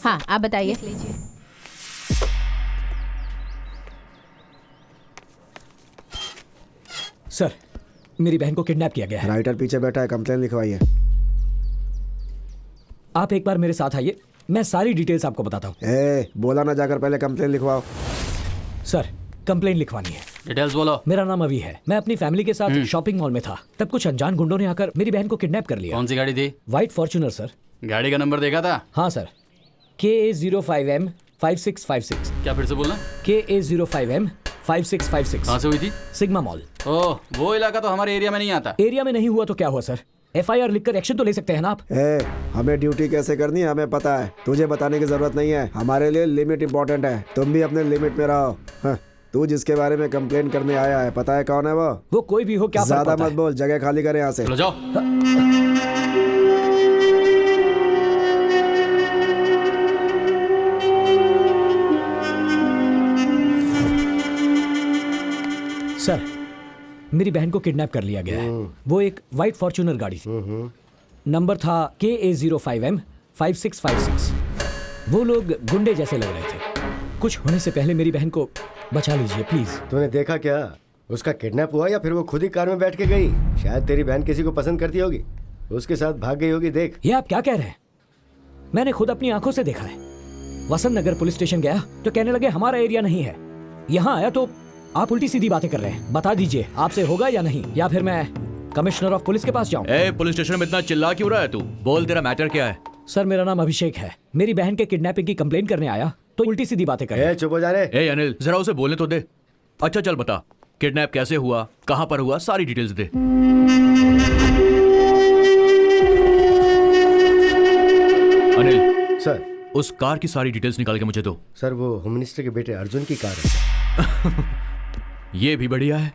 हाँ आप बताइए।
सर, मेरी बहन को किडनैप किया गया है।
राइटर पीछे बैठा है, कंप्लेन लिखवाइए।
आप एक बार मेरे साथ आइए, मैं सारी डिटेल्स आपको बताता हूँ।
बोला ना, जाकर पहले कंप्लेन लिखवाओ।
सर, कंप्लेन लिखवानी है।
डिटेल्स बोलो।
मेरा नाम अभी है। मैं अपनी फैमिली के साथ शॉपिंग मॉल में था, तब कुछ अनजान गुंडों ने आकर मेरी बहन को किडनैप कर लिया।
कौन सी गाड़ी थी?
White Fortuner sir.
गाड़ी का नंबर देखा था?
हाँ सर, KA05M5656।
क्या फिर से बोलना?
KA05M5656।
कहाँ से हुई थी?
Sigma mall.
ओह, वो इलाका तो हमारे एरिया में नहीं आता।
एरिया में नहीं हुआ तो क्या हुआ सर? FIR लिखकर एक्शन तो ले सकते हैं ना आप।
हमें ड्यूटी कैसे करनी है हमें पता है, तुझे बताने की जरूरत नहीं है। हमारे लिए लिमिट इम्पोर्टेंट है, तुम भी अपने लिमिट में रहो। तू जिसके बारे में कंप्लेन करने आया है, पता है कौन है वो?
वो कोई भी हो, क्या
ज्यादा मत बोल, जगह खाली करे यहाँ से।
चलो जाओ।
सर, मेरी बहन को किडनैप कर लिया गया है। वो एक व्हाइट फॉर्च्यूनर गाड़ी थी, नंबर था KA05M5656। वो लोग गुंडे जैसे लग रहे थे। कुछ होने से पहले मेरी बहन को बचा लीजिए प्लीज।
तूने देखा क्या? उसका किडनैप हुआ या फिर वो खुद ही कार में बैठ के गई? शायद तेरी बहन किसी को पसंद करती होगी, उसके साथ भाग गई होगी। देख,
ये आप क्या कह रहे हैं? मैंने खुद अपनी आंखों से देखा है। वसंत नगर पुलिस स्टेशन गया तो कहने लगे हमारा एरिया नहीं है। यहाँ आया तो आप उल्टी सीधी बातें कर रहे हैं। बता दीजिए आपसे होगा या नहीं, या फिर मैं कमिश्नर ऑफ पुलिस के पास जाऊं?
पुलिस स्टेशन में इतना चिल्ला क्यों रहा है तू? बोल, तेरा मैटर क्या है?
सर, मेरा नाम अभिषेक है। मेरी बहन के किडनैपिंग की कंप्लेन करने आया तो उल्टी सीधी बातें कर रहे हैं।
चुप हो जा रे।
अनिल, जरा उसे बोलने तो दे। अच्छा चल बता, किडनैप कैसे हुआ, कहां पर हुआ, सारी डिटेल्स दे। अनिल
सर,
उस कार की सारी डिटेल्स निकाल के मुझे दो।
सर, वो होम मिनिस्टर के बेटे अर्जुन की कार है।
ये भी बढ़िया है।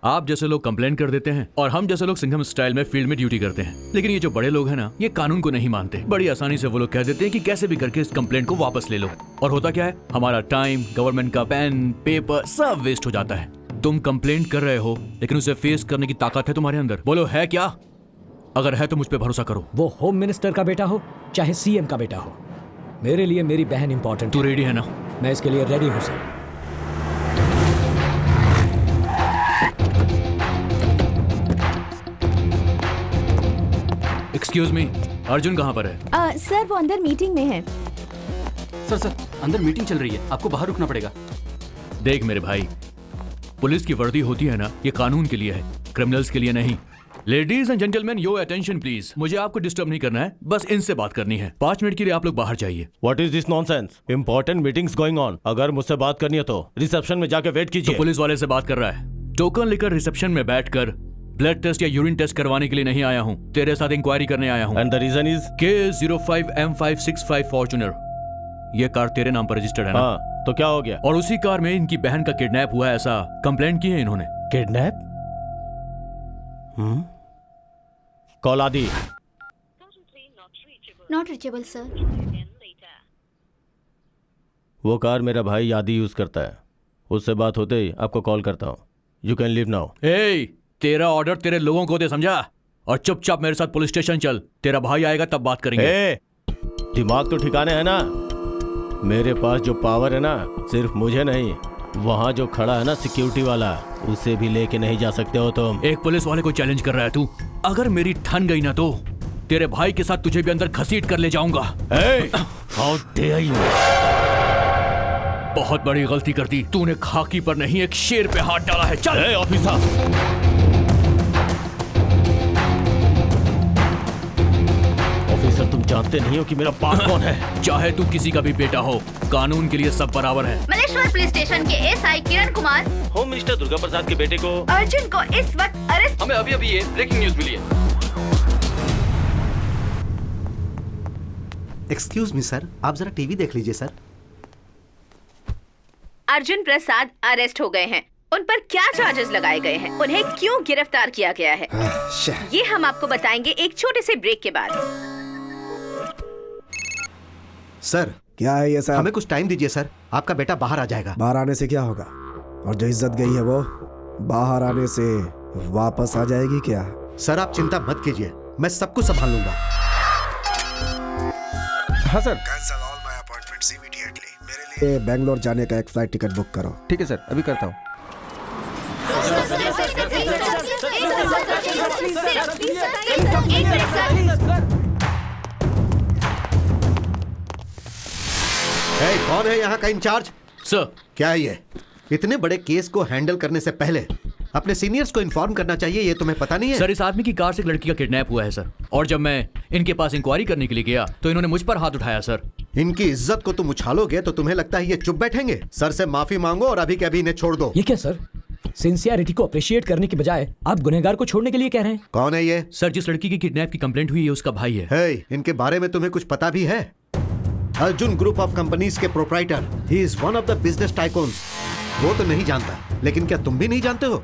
आप जैसे लोग कंप्लेन कर देते हैं और हम जैसे लोग सिंघम स्टाइल में फील्ड में ड्यूटी करते हैं। लेकिन ये जो बड़े लोग हैं ना, ये कानून को नहीं मानते। बड़ी आसानी से वो लोग कह देते हैं कि कैसे भी करके इस कंप्लेंट को वापस ले लो। और होता क्या है, हमारा टाइम, गवर्नमेंट का पेन, पेपर सब वेस्ट हो जाता है। तुम कंप्लेंट कर रहे हो, लेकिन उसे फेस करने की ताकत है तुम्हारे अंदर? बोलो, है क्या? अगर है तो मुझ पर भरोसा करो।
वो होम मिनिस्टर का बेटा हो चाहे CM का बेटा हो, मेरे लिए मेरी बहन इंपॉर्टेंट।
तू रेडी है ना?
मैं इसके लिए रेडी हूँ सर।
एक्सक्यूज मी, अर्जुन कहाँ पर है?
सर, वो अंदर मीटिंग में है।
सर, अंदर मीटिंग चल रही है, आपको बाहर रुकना पड़ेगा।
देख मेरे भाई, पुलिस की वर्दी होती है ना, ये कानून के लिए है, क्रिमिनल्स के लिए नहीं। Ladies and gentleman, your attention please. मुझे आपको डिस्टर्ब नहीं करना है, बस इनसे बात करनी है। 5 मिनट के लिए आप लोग बाहर जाइए।
What is this nonsense? Important meetings going on. अगर मुझसे बात करनी है तो रिसेप्शन में जाके वेट कीजिए।
तो पुलिस वाले से बात कर रहा है। टोकन लेकर रिसेप्शन में बैठकर ब्लड टेस्ट या यूरिन टेस्ट करवाने के लिए नहीं आया हूँ, तेरे साथ इंक्वायरी करने आया हूँ।
And the reason is?
KA05M565 Fortuner, ये कार तेरे नाम पर रजिस्टर्ड है ना?
हाँ, तो क्या हो गया?
और उसी कार में इनकी बहन का किडनैप हुआ है, ऐसा कंप्लेंट की है इन्होंने।
किडनैप? कॉल आदि।
Not reachable sir.
वो कार मेरा भाई आदि यूज करता है, उससे बात होते ही आपको कॉल करता हूँ। You can leave now.
तेरा ऑर्डर तेरे लोगों को दे, समझा? और चुपचाप मेरे साथ पुलिस स्टेशन चल, तेरा भाई आएगा तब बात करेंगे।
दिमाग तो ठिकाने है ना? मेरे पास जो पावर है ना, सिर्फ मुझे नहीं, वहाँ जो खड़ा है ना सिक्योरिटी वाला, उसे भी लेके नहीं जा सकते हो तुम।
एक पुलिस वाले को चैलेंज कर रहा है तू? अगर मेरी ठन गई ना तो तेरे भाई के साथ तुझे भी अंदर घसीट कर ले जाऊंगा।
How dare you!
बहुत बड़ी गलती कर दी तूने, खाकी पर नहीं एक शेर पे हाथ डाला है। चल
ऑफिसर! तुम जानते नहीं हो कि मेरा बाप कौन है?
चाहे तू किसी का भी बेटा हो, कानून के लिए सब बराबर है।
मलेश्वर पुलिस स्टेशन के SI Kiran Kumar,
home minister Durga प्रसाद के बेटे को
अर्जुन को इस वक्त अरेस्ट।
हमें अभी ये ब्रेकिंग न्यूज मिली है।
एक्सक्यूज मी सर, आप जरा टीवी देख लीजिए सर।
अर्जुन प्रसाद अरेस्ट हो गए हैं। उन पर क्या चार्जेस लगाए गए हैं, उन्हें क्यों गिरफ्तार किया गया है, ये हम आपको बताएंगे एक छोटे से ब्रेक के बाद।
सर, क्या है ये सर?
हमें कुछ टाइम दीजिए सर, आपका बेटा बाहर आ जाएगा।
बाहर आने से क्या होगा? और जो इज्जत गई है वो बाहर आने से वापस आ जाएगी क्या?
सर आप चिंता मत कीजिए, मैं सब कुछ संभाल लूंगा। हाँ sir.
Cancel all my appointments. ये बेंगलोर जाने का एक फ्लाइट टिकट बुक करो।
ठीक है सर, अभी करता हूँ।
कौन है यहाँ का इंचार्ज?
सर,
क्या है ये? इतने बड़े केस को हैंडल करने से पहले अपने सीनियर्स को इन्फॉर्म करना चाहिए, ये तुम्हें पता नहीं है?
सर, इस आदमी की कार से एक लड़की का किडनैप हुआ है सर, और जब मैं इनके पास इंक्वायरी करने के लिए गया तो इन्होंने मुझ पर हाथ उठाया सर।
इनकी इज्जत को तुम उछालोगे तो तुम्हें लगता है ये चुप बैठेंगे? सर से माफी मांगो और अभी के अभी इन्हें छोड़ दो।
ये क्या सर, सिंसियरिटी को अप्रिशिएट करने की बजाय आप गुनहगार को छोड़ने के लिए कह रहे हैं?
कौन है ये?
सर, जिस लड़की की किडनैप की कंप्लेंट हुई है उसका भाई है।
हे, इनके बारे में तुम्हें कुछ पता भी है? अर्जुन ग्रुप ऑफ कंपनीज के proprietor, he is one of the business tycoons. वो तो नहीं जानता, लेकिन क्या तुम भी नहीं जानते हो?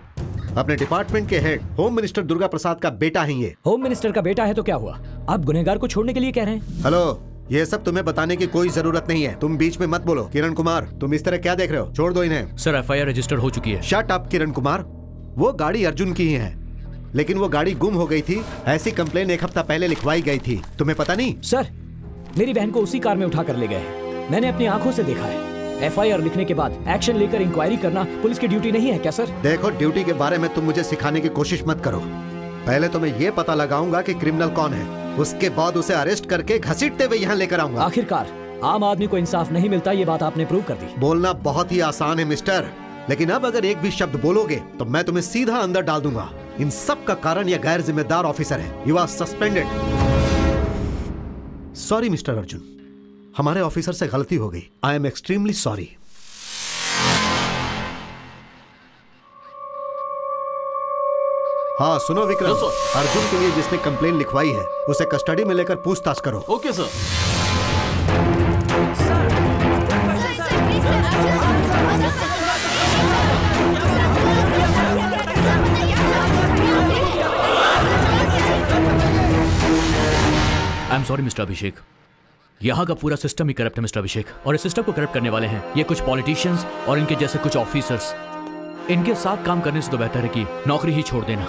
अपने डिपार्टमेंट के हेड होम मिनिस्टर दुर्गा प्रसाद का बेटा है ये।
होम मिनिस्टर का बेटा है तो क्या हुआ, आप गुनहगार को छोड़ने के लिए कह रहे हैं?
हेलो, ये सब तुम्हें बताने की कोई जरूरत नहीं है, तुम बीच में मत बोलो। किरण कुमार, तुम इस तरह क्या देख रहे हो? छोड़ दो इन्हें।
सर, एफआईआर रजिस्टर हो चुकी है।
शट अप किरण कुमार, वो गाड़ी अर्जुन की ही है, लेकिन वो गाड़ी गुम हो गई थी। ऐसी कंप्लेन एक हफ्ता पहले लिखवाई गई थी, तुम्हें पता नहीं?
सर, मेरी बहन को उसी कार में उठा कर ले गए हैं, मैंने अपनी आंखों से देखा है। एफआईआर लिखने के बाद एक्शन लेकर इंक्वायरी करना पुलिस की ड्यूटी नहीं है क्या सर?
देखो, ड्यूटी के बारे में तुम मुझे सिखाने की कोशिश मत करो। पहले तो मैं ये पता लगाऊंगा कि क्रिमिनल कौन है, उसके बाद उसे अरेस्ट करके घसीटते हुए यहाँ लेकर आऊंगा।
आखिरकार आम आदमी को इंसाफ नहीं मिलता, ये बात आपने प्रूव कर दी।
बोलना बहुत ही आसान है मिस्टर, लेकिन अब अगर एक भी शब्द बोलोगे तो मैं तुम्हें सीधा अंदर डाल दूंगा। इन सब का कारण यह गैर जिम्मेदार ऑफिसर है। You are suspended. Sorry mister Arjun, हमारे ऑफिसर से गलती हो गई। I am extremely sorry. हाँ सुनो विक्रम, अर्जुन के लिए जिसने कंप्लेन लिखवाई है उसे कस्टडी में लेकर पूछताछ करो।
Okay sir.
I am sorry mister Abhishek, यहाँ का पूरा सिस्टम ही करप्ट है मिस्टर अभिषेक, और इस सिस्टम को करप्ट करने वाले हैं ये कुछ पॉलिटिशियंस और इनके जैसे कुछ ऑफिसर्स। इनके साथ काम करने से तो बेहतर है कि नौकरी ही छोड़ देना।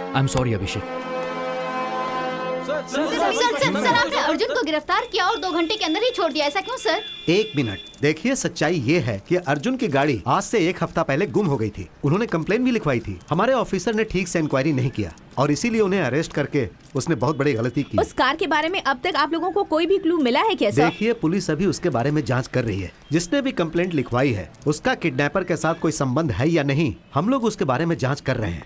आई एम सॉरी अभिषेक।
सर, आपने अर्जुन को गिरफ्तार किया और 2 घंटे के अंदर ही छोड़ दिया, ऐसा क्यों सर?
एक मिनट, देखिए सच्चाई ये है कि अर्जुन की गाड़ी आज से 1 हफ्ता पहले गुम हो गई थी। उन्होंने कंप्लेन भी लिखवाई थी। हमारे ऑफिसर ने ठीक से इंक्वायरी नहीं किया और इसीलिए उन्हें अरेस्ट करके उसने बहुत बड़ी गलती की।
उस कार के बारे में अब तक आप लोगों को कोई भी क्लू मिला है क्या सर?
देखिए, पुलिस अभी उसके बारे में जांच कर रही है। जिसने भी कंप्लेंट लिखवाई है उसका किडनैपर के साथ कोई संबंध है या नहीं, हम लोग उसके बारे में जांच कर रहे हैं।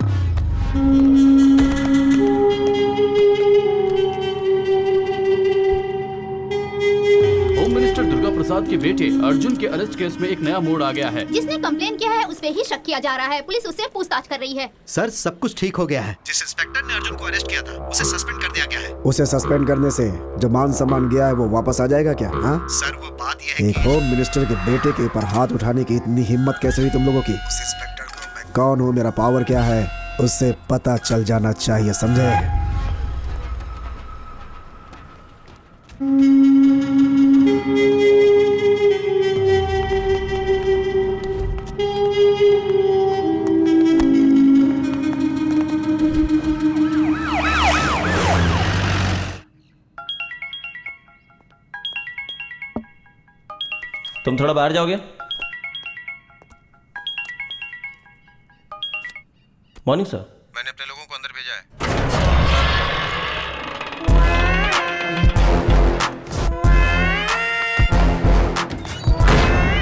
मिनिस्टर दुर्गा प्रसाद के बेटे अर्जुन के अरेस्ट केस में एक नया मोड़ आ गया है।
जिसने कंप्लेन किया है उस पे ही शक किया जा रहा है, पुलिस उससे पूछताछ कर रही है।
सर, सब कुछ ठीक हो गया है। जिस इंस्पेक्टर ने अर्जुन को अरेस्ट किया था उसे सस्पेंड कर दिया गया है।
उसे सस्पेंड करने से जो मान सम्मान गया है वो वापस आ जाएगा क्या? हाँ
सर, वो बात यह है
एक होम मिनिस्टर के बेटे के ऊपर हाथ उठाने की इतनी हिम्मत कैसे हुई तुम लोगों की? उस इंस्पेक्टर को मैं कौन हूँ, मेरा पावर क्या है, उससे पता चल जाना चाहिए, समझे?
तुम थोड़ा बाहर जाओगे? Morning sir.
मैंने अपने लोगों को अंदर भेजा है।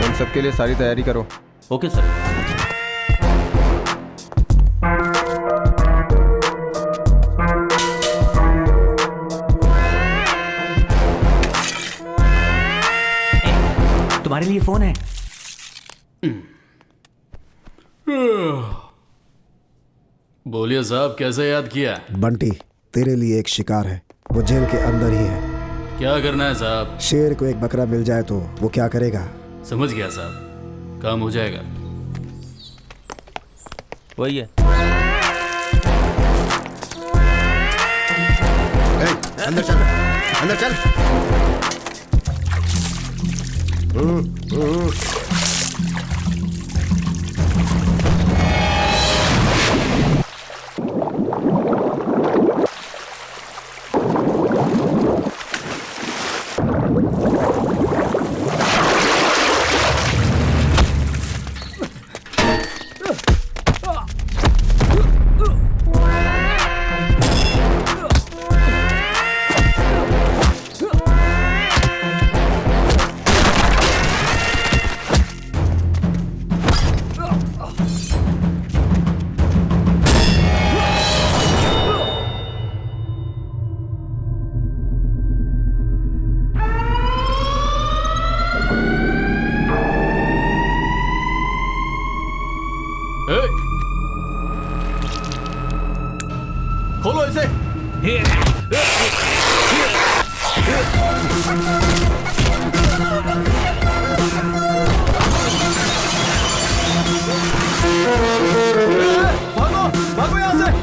तुम सबके लिए सारी तैयारी करो।
Okay sir.
तुम्हारे लिए फोन है।
बोलिए साहब, कैसे याद किया?
बंटी, तेरे लिए एक शिकार है, वो जेल के अंदर ही है।
क्या करना है साहब?
शेर को एक बकरा मिल जाए तो वो क्या करेगा?
समझ गया साहब, काम हो जाएगा।
वही है।
अंदर चल, अंदर चल।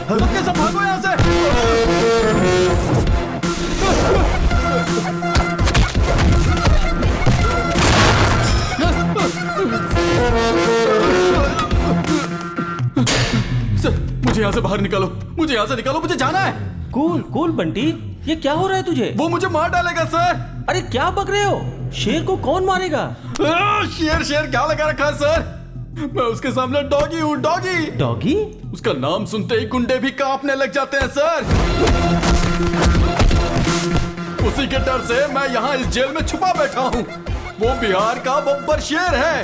सबके सब भागो यहाँ से। सर मुझे यहाँ से बाहर निकालो, मुझे यहाँ से निकालो, मुझे जाना है।
कूल कूल बंटी, ये क्या हो रहा है तुझे?
वो मुझे मार डालेगा सर।
अरे क्या बक रहे हो? शेर को कौन मारेगा?
शेर शेर क्या लगा रखा है सर? मैं उसके सामने डॉगी हूँ, डॉगी।
डॉगी?
उसका नाम सुनते ही गुंडे भी कांपने लग जाते हैं सर। उसी के डर से मैं यहाँ इस जेल में छुपा बैठा हूँ। वो बिहार का बब्बर शेर है।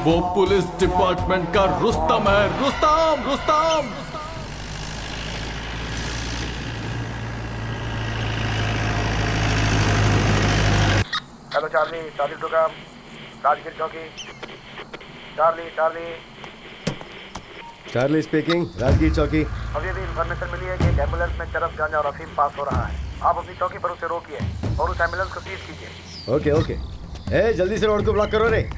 वो पुलिस डिपार्टमेंट का रुस्तम है, Rustam Rustam.
Hello Charlie, Charlie to come, Rajgir चौकी। Charlie Charlie
Charlie speaking, Rajgir चौकी।
अभी अभी इन्फॉर्मेशन मिली है कि एक एम्बुलेंस में चरस, गांजा और अफीम पास हो रहा है। आप अपनी चौकी पर उसे रोकिए और उस एम्बुलेंस को सीज कीजिए।
Okay okay. ए जल्दी से रोड को ब्लॉक करो रे।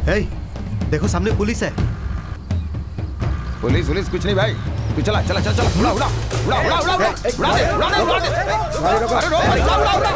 हे, देखो सामने पुलिस है।
पुलिस पुलिस कुछ नहीं भाई, तू चला चला चला चला, उड़ा उड़ा उड़ा उड़ा उड़ा उड़ा दे उड़ा दे उड़ा दे उड़ा दे। अरे रो भाई, उड़ा उड़ा उड़ा।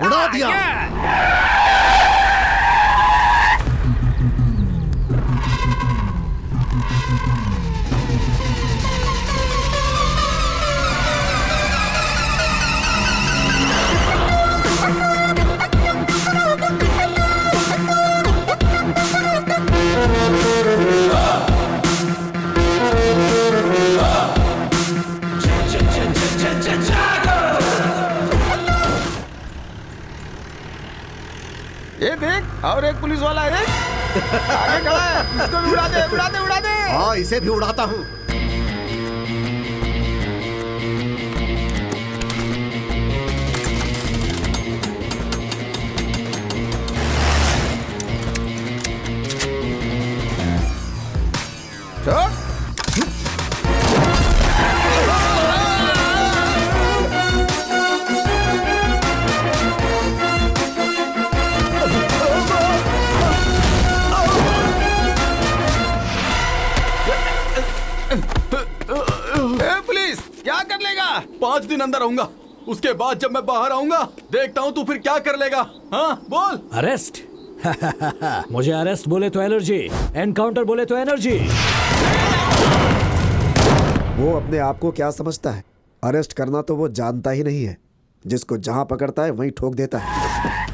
उड़ा दिया। ये देख, और एक पुलिस वाला है, आगे खड़ा है, इसको भी उड़ा दे उड़ा दे उड़ा दे। हाँ, इसे भी उड़ाता हूँ। पुलिस क्या कर लेगा?
5 दिन अंदर रहूंगा, उसके बाद जब मैं बाहर आऊंगा देखता हूँ तू फिर क्या कर लेगा। हाँ बोल।
अरेस्ट? मुझे अरेस्ट बोले तो एलर्जी, एनकाउंटर बोले तो एनर्जी।
वो अपने आप को क्या समझता है? अरेस्ट करना तो वो जानता ही नहीं है। जिसको जहां पकड़ता है वहीं ठोक देता है।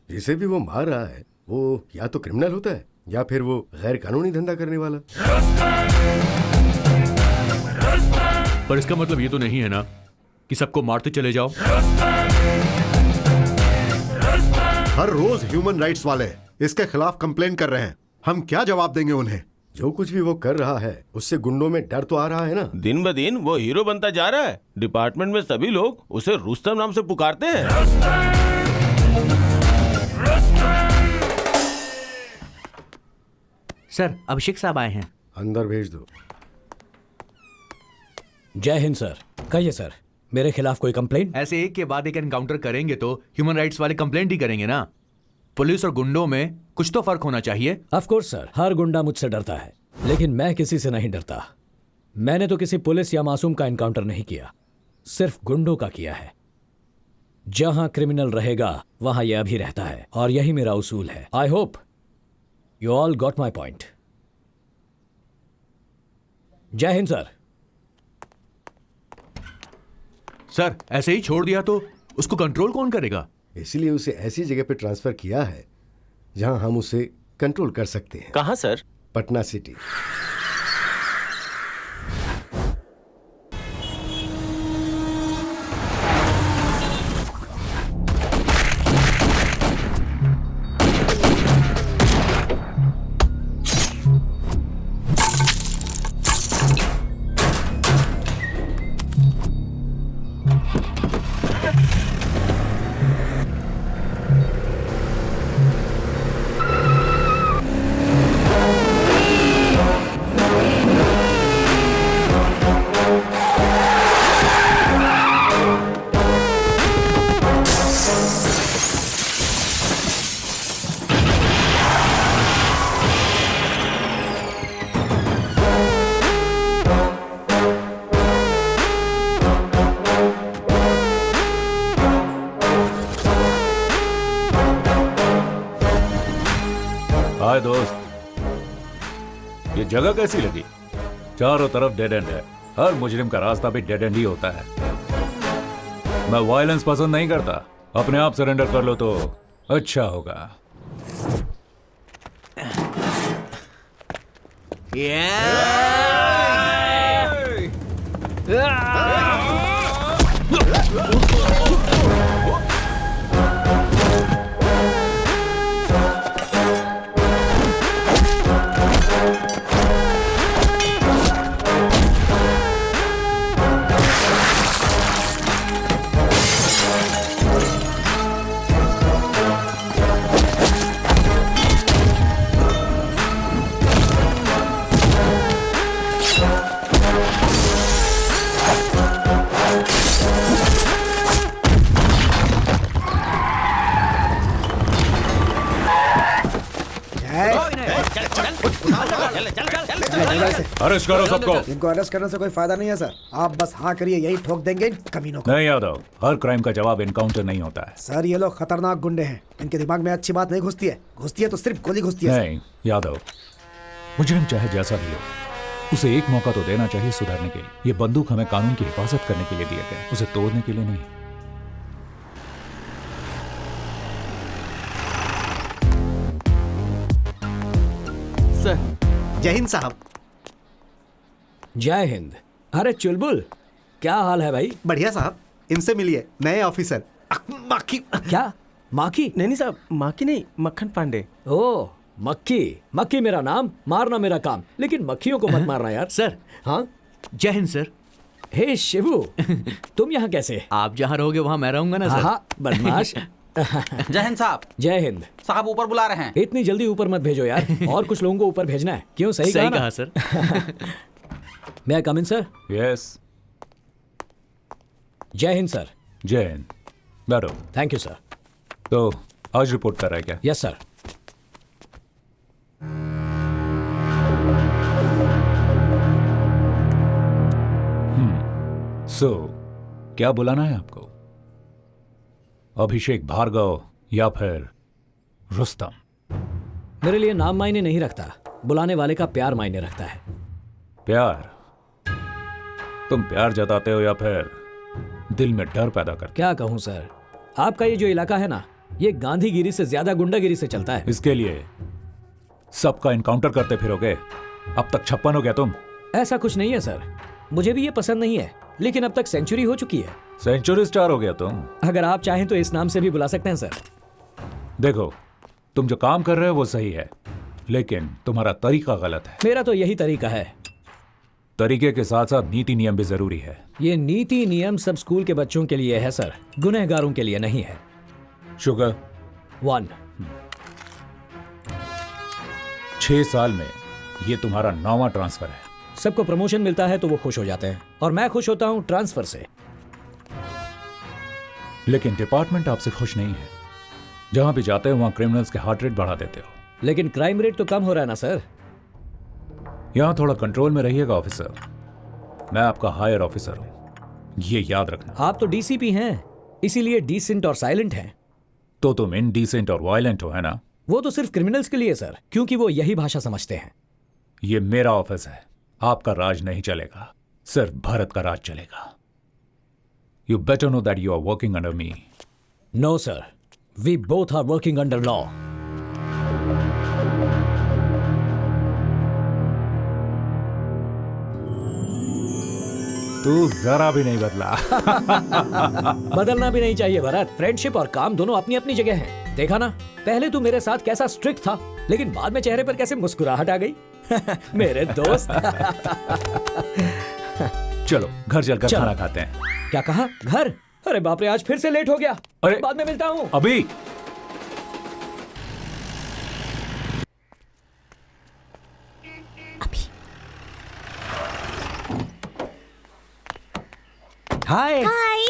जिसे भी वो मार रहा है वो या तो क्रिमिनल होता है या फिर वो गैर कानूनी धंधा करने वाला।
पर इसका मतलब ये तो नहीं है ना कि सबको मारते चले जाओ।
हर रोज ह्यूमन राइट्स वाले इसके खिलाफ कंप्लेन कर रहे हैं। हम क्या जवाब देंगे उन्हें?
जो कुछ भी वो कर रहा है उससे गुंडों में डर तो आ रहा है ना।
दिन ब दिन वो हीरो बनता जा रहा है। डिपार्टमेंट में सभी लोग उसे रुस्तम नाम से पुकारते हैं।
सर, अभिषेक साहब आए हैं।
अंदर भेज दो।
जय हिंद सर। कहिए सर, मेरे खिलाफ कोई कंप्लेंट?
ऐसे एक के बाद एक एनकाउंटर करेंगे तो ह्यूमन राइट्स वाले कंप्लेंट ही करेंगे ना। पुलिस और गुंडों में कुछ तो फर्क होना चाहिए।
ऑफ कोर्स सर, हर गुंडा मुझसे डरता है, लेकिन मैं किसी से नहीं डरता। मैंने तो किसी पुलिस या मासूम का एनकाउंटर नहीं किया, सिर्फ गुंडों का किया है। जहां क्रिमिनल रहेगा वहां यह अभी रहता है, और यही मेरा उसूल है। I hope you all got my point. जय हिंद सर।
सर ऐसे ही छोड़ दिया तो उसको कंट्रोल कौन करेगा?
इसलिए उसे ऐसी जगह पे ट्रांसफर किया है जहां हम उसे कंट्रोल कर सकते हैं।
कहां सर?
पटना सिटी।
हाय दोस्त, ये जगह कैसी लगी? चारों तरफ डेड एंड है। हर मुजरिम का रास्ता भी डेड एंड ही होता है। मैं वायलेंस पसंद नहीं करता। अपने आप सरेंडर कर लो तो अच्छा होगा। अरेस्ट करो सबको।
इनको अरेस्ट करने से कोई फायदा नहीं है सर, आप बस हाँ करिए, यही ठोक देंगे इन कमीनों को।
नहीं यादव, हर क्राइम का जवाब एनकाउंटर नहीं होता है।
सर ये लोग खतरनाक गुंडे हैं, इनके दिमाग में अच्छी बात नहीं घुसती है, घुसती है तो सिर्फ गोली घुसती है।
नहीं यादव, मुजरिम चाहे जैसा भी हो, उसे एक मौका तो देना चाहिए सुधरने के लिए। ये बंदूक हमें कानून की हिफाजत करने के लिए दिए गए, उसे तोड़ने के लिए नहीं।
सर जय हिंद साहब।
जय हिंद। अरे चुलबुल, क्या हाल है भाई?
बढ़िया साहब, इनसे मिलिए, नए ऑफिसर।
माखी? क्या माखी?
नहीं साहब, माखी नहीं, मक्खन पांडे।
ओ मक्खी। मक्खी मेरा नाम, मारना मेरा काम, लेकिन मक्खियों को मत मारना यार।
सर।
हाँ
जय हिंद सर।
हे शिवू, तुम यहाँ कैसे?
आप जहाँ रहोगे वहाँ मैं रहूंगा ना सर।
हाँ बदमाश।
जय हिंद साहब।
जय हिंद
साहब ऊपर बुला रहे हैं।
इतनी जल्दी ऊपर मत भेजो यार, और कुछ लोगों को ऊपर भेजना है। क्यों? सही
कहा सर।
मैं कम इन सर?
यस।
जय हिंद सर।
जय हिंद, बैठो।
Thank you sir.
तो आज रिपोर्ट कर रहा है क्या?
Yes sir.
क्या बुलाना है आपको? अभिषेक भार्गव या फिर रुस्तम?
मेरे लिए नाम मायने नहीं रखता, बुलाने वाले का प्यार मायने रखता है।
प्यार? तुम प्यार जताते हो या फिर दिल में डर पैदा करते?
क्या कहूं सर, आपका ये जो इलाका है ना, ये गांधीगिरी से ज्यादा गुंडागिरी से चलता है।
इसके लिए सबका इनकाउंटर करते फिरोगे? अब तक 56 हो गया तुम।
ऐसा कुछ नहीं है सर, मुझे भी ये पसंद नहीं है, लेकिन अब तक सेंचुरी हो चुकी है।
सेंचुरी स्टार हो गया तुम।
अगर आप चाहें तो इस नाम से भी बुला सकते हैं सर।
देखो, तुम जो काम कर रहे हो वो सही है, लेकिन तुम्हारा तरीका गलत है।
मेरा तो यही तरीका है।
तरीके के साथ साथ नीति नियम भी जरूरी है।
ये नीति नियम सब स्कूल के बच्चों के लिए है सर, गुनहगारों के लिए नहीं है।
शुगर
1।
6 साल में ये तुम्हारा 9वां ट्रांसफर है।
सबको प्रमोशन मिलता है तो वो खुश हो जाते हैं, और मैं खुश होता हूँ ट्रांसफर से।
लेकिन डिपार्टमेंट आपसे खुश नहीं है। जहां भी जाते हो वहां क्रिमिनल्स के हार्ट रेट बढ़ा देते हो।
लेकिन क्राइम रेट तो कम हो रहा है ना सर।
यहां थोड़ा कंट्रोल में रहिएगा ऑफिसर। मैं आपका हायर ऑफिसर हूं, ये याद रखना।
आप तो डीसीपी हैं, इसीलिए डिसेंट और साइलेंट हैं।
तो तुम इनडिसेंट और वायलेंट हो, है ना?
वो तो सिर्फ क्रिमिनल्स के लिए सर, क्योंकि वो यही भाषा समझते हैं।
ये मेरा ऑफिस है, आपका राज नहीं चलेगा, सिर्फ भारत का राज चलेगा। You better know that you are working under me.
No sir, we both are working under law.
तू जरा भी नहीं बदला।
बदलना भी नहीं चाहिए भरत। फ्रेंडशिप और काम दोनों अपनी अपनी जगह हैं। देखा ना, पहले तू मेरे साथ कैसा स्ट्रिक्ट था, लेकिन बाद में चेहरे पर कैसे मुस्कुराहट आ गई। मेरे दोस्त।
चलो घर चलकर खाना खाते हैं।
क्या कहा? घर? अरे बाप रे, आज फिर से लेट हो गया।
अरे
बाद में मिलता हूँ।
अभी
हाय।
हाय।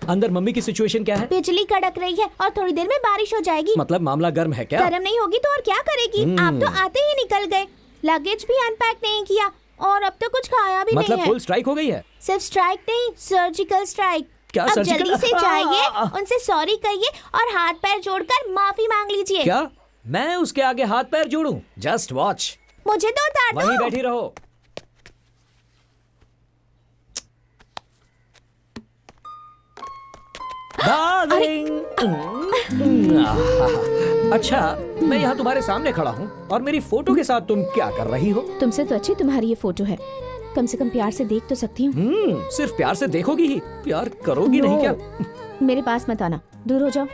अंदर मम्मी की सिचुएशन क्या है?
बिजली कड़क रही है और थोड़ी देर में बारिश हो जाएगी।
मतलब मामला गर्म है क्या?
गर्म नहीं होगी तो और क्या करेगी? आप तो आते ही निकल गए, लगेज भी अनपैक नहीं किया और अब तो कुछ खाया भी नहीं है।
मतलब फुल स्ट्राइक हो गई है?
सिर्फ स्ट्राइक नहीं, सर्जिकल स्ट्राइक।
क्या
अब
सर्जिकल?
जल्दी से जाइए, उनसे सॉरी कहिए और हाथ पैर जोड़कर माफी मांग लीजिए।
क्या मैं उसके आगे हाथ पैर जोड़ूं? Just watch.
मुझे तो उतार दो।
वहीं बैठी रहो। अच्छा, मैं यहाँ तुम्हारे सामने खड़ा हूँ और मेरी फोटो के साथ तुम क्या कर रही हो?
तुमसे तो अच्छी तुम्हारी ये फोटो है, कम से कम प्यार से देख तो सकती हूँ।
सिर्फ प्यार से देखोगी ही, प्यार करोगी नहीं क्या?
मेरे पास मत आना, दूर हो जाओ।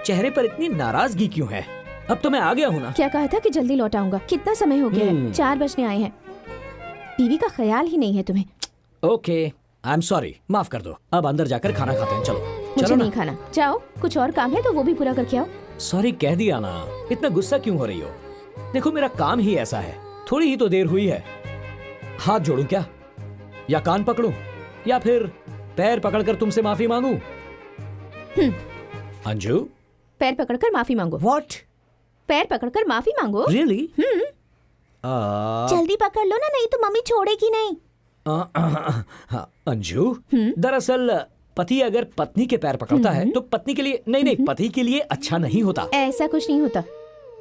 चेहरे पर इतनी नाराजगी क्यों है? अब तो मैं आ गया हूँ ना।
क्या कहा था कि जल्दी लौट आऊंगा? कितना समय हो गया है? 4 बजने आए हैं। बीवी का ख्याल ही नहीं है तुम्हें।
ओके, आई एम सॉरी, माफ कर दो। अब अंदर जाकर खाना खाते हैं। चलो।
मुझे नहीं खाना, जाओ। कुछ और काम है तो वो भी पूरा करके आओ।
सॉरी कह दिया ना, इतना गुस्सा क्यों हो रही हो? देखो मेरा काम ही ऐसा है, थोड़ी ही तो देर हुई है। हाथ जोड़ूं क्या, या कान पकड़ूं, या फिर पैर पकड़कर तुमसे माफी मांगूं? अंजू,
पैर पकड़कर माफी मांगो।
व्हाट?
पैर पकड़कर माफी मांगो?
रियली?
जल्दी पकड़ लो ना, नहीं तो मम्मी छोड़ेगी नहीं।
अंजू, दरअसल पति अगर पत्नी के पैर पकड़ता है तो पत्नी के लिए नहीं, पति के लिए अच्छा नहीं होता।
ऐसा कुछ नहीं होता।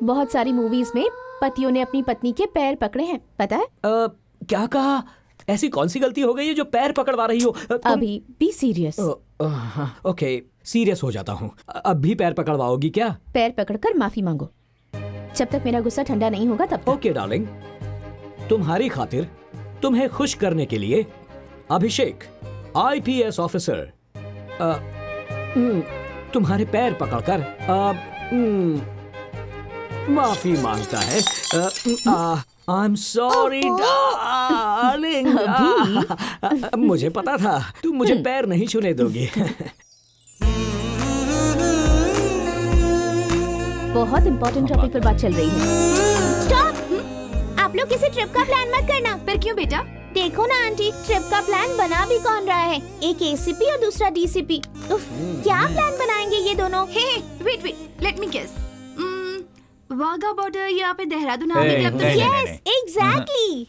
बहुत सारी मूवीज में पतियों ने अपनी पत्नी के पैर पकड़े हैं, पता है?
क्या कहा? ऐसी कौन सी गलती हो गई है जो पैर पकड़वा रही हो?
अभी बी सीरियस।
ओके, सीरियस हो जाता हूँ। अब भी पैर पकड़वाओगी क्या?
पैर पकड़कर माफी मांगो, जब तक मेरा गुस्सा ठंडा नहीं होगा तब तक।
ओके डार्लिंग, तुम्हारी खातिर तुम्हें खुश करने के लिए अभिषेक IPS ऑफिसर तुम्हारे पैर पकड़कर माफी मांगता है। आई एम सॉरी डार्लिंग। मुझे पता था तुम मुझे पैर नहीं छूने दोगी।
बहुत इम्पोर्टेंट टॉपिक पर बात चल रही है। स्टॉप! आप लोग किसी ट्रिप का प्लान मत करना।
पर क्यों बेटा?
देखो ना आंटी, ट्रिप का प्लान बना भी कौन रहा है? एक ACP और दूसरा DCP। क्या प्लान बनाएंगे ये दोनों?
Wait, let me guess. Wagah border या फिर Dehradun army club?
Yes, exactly.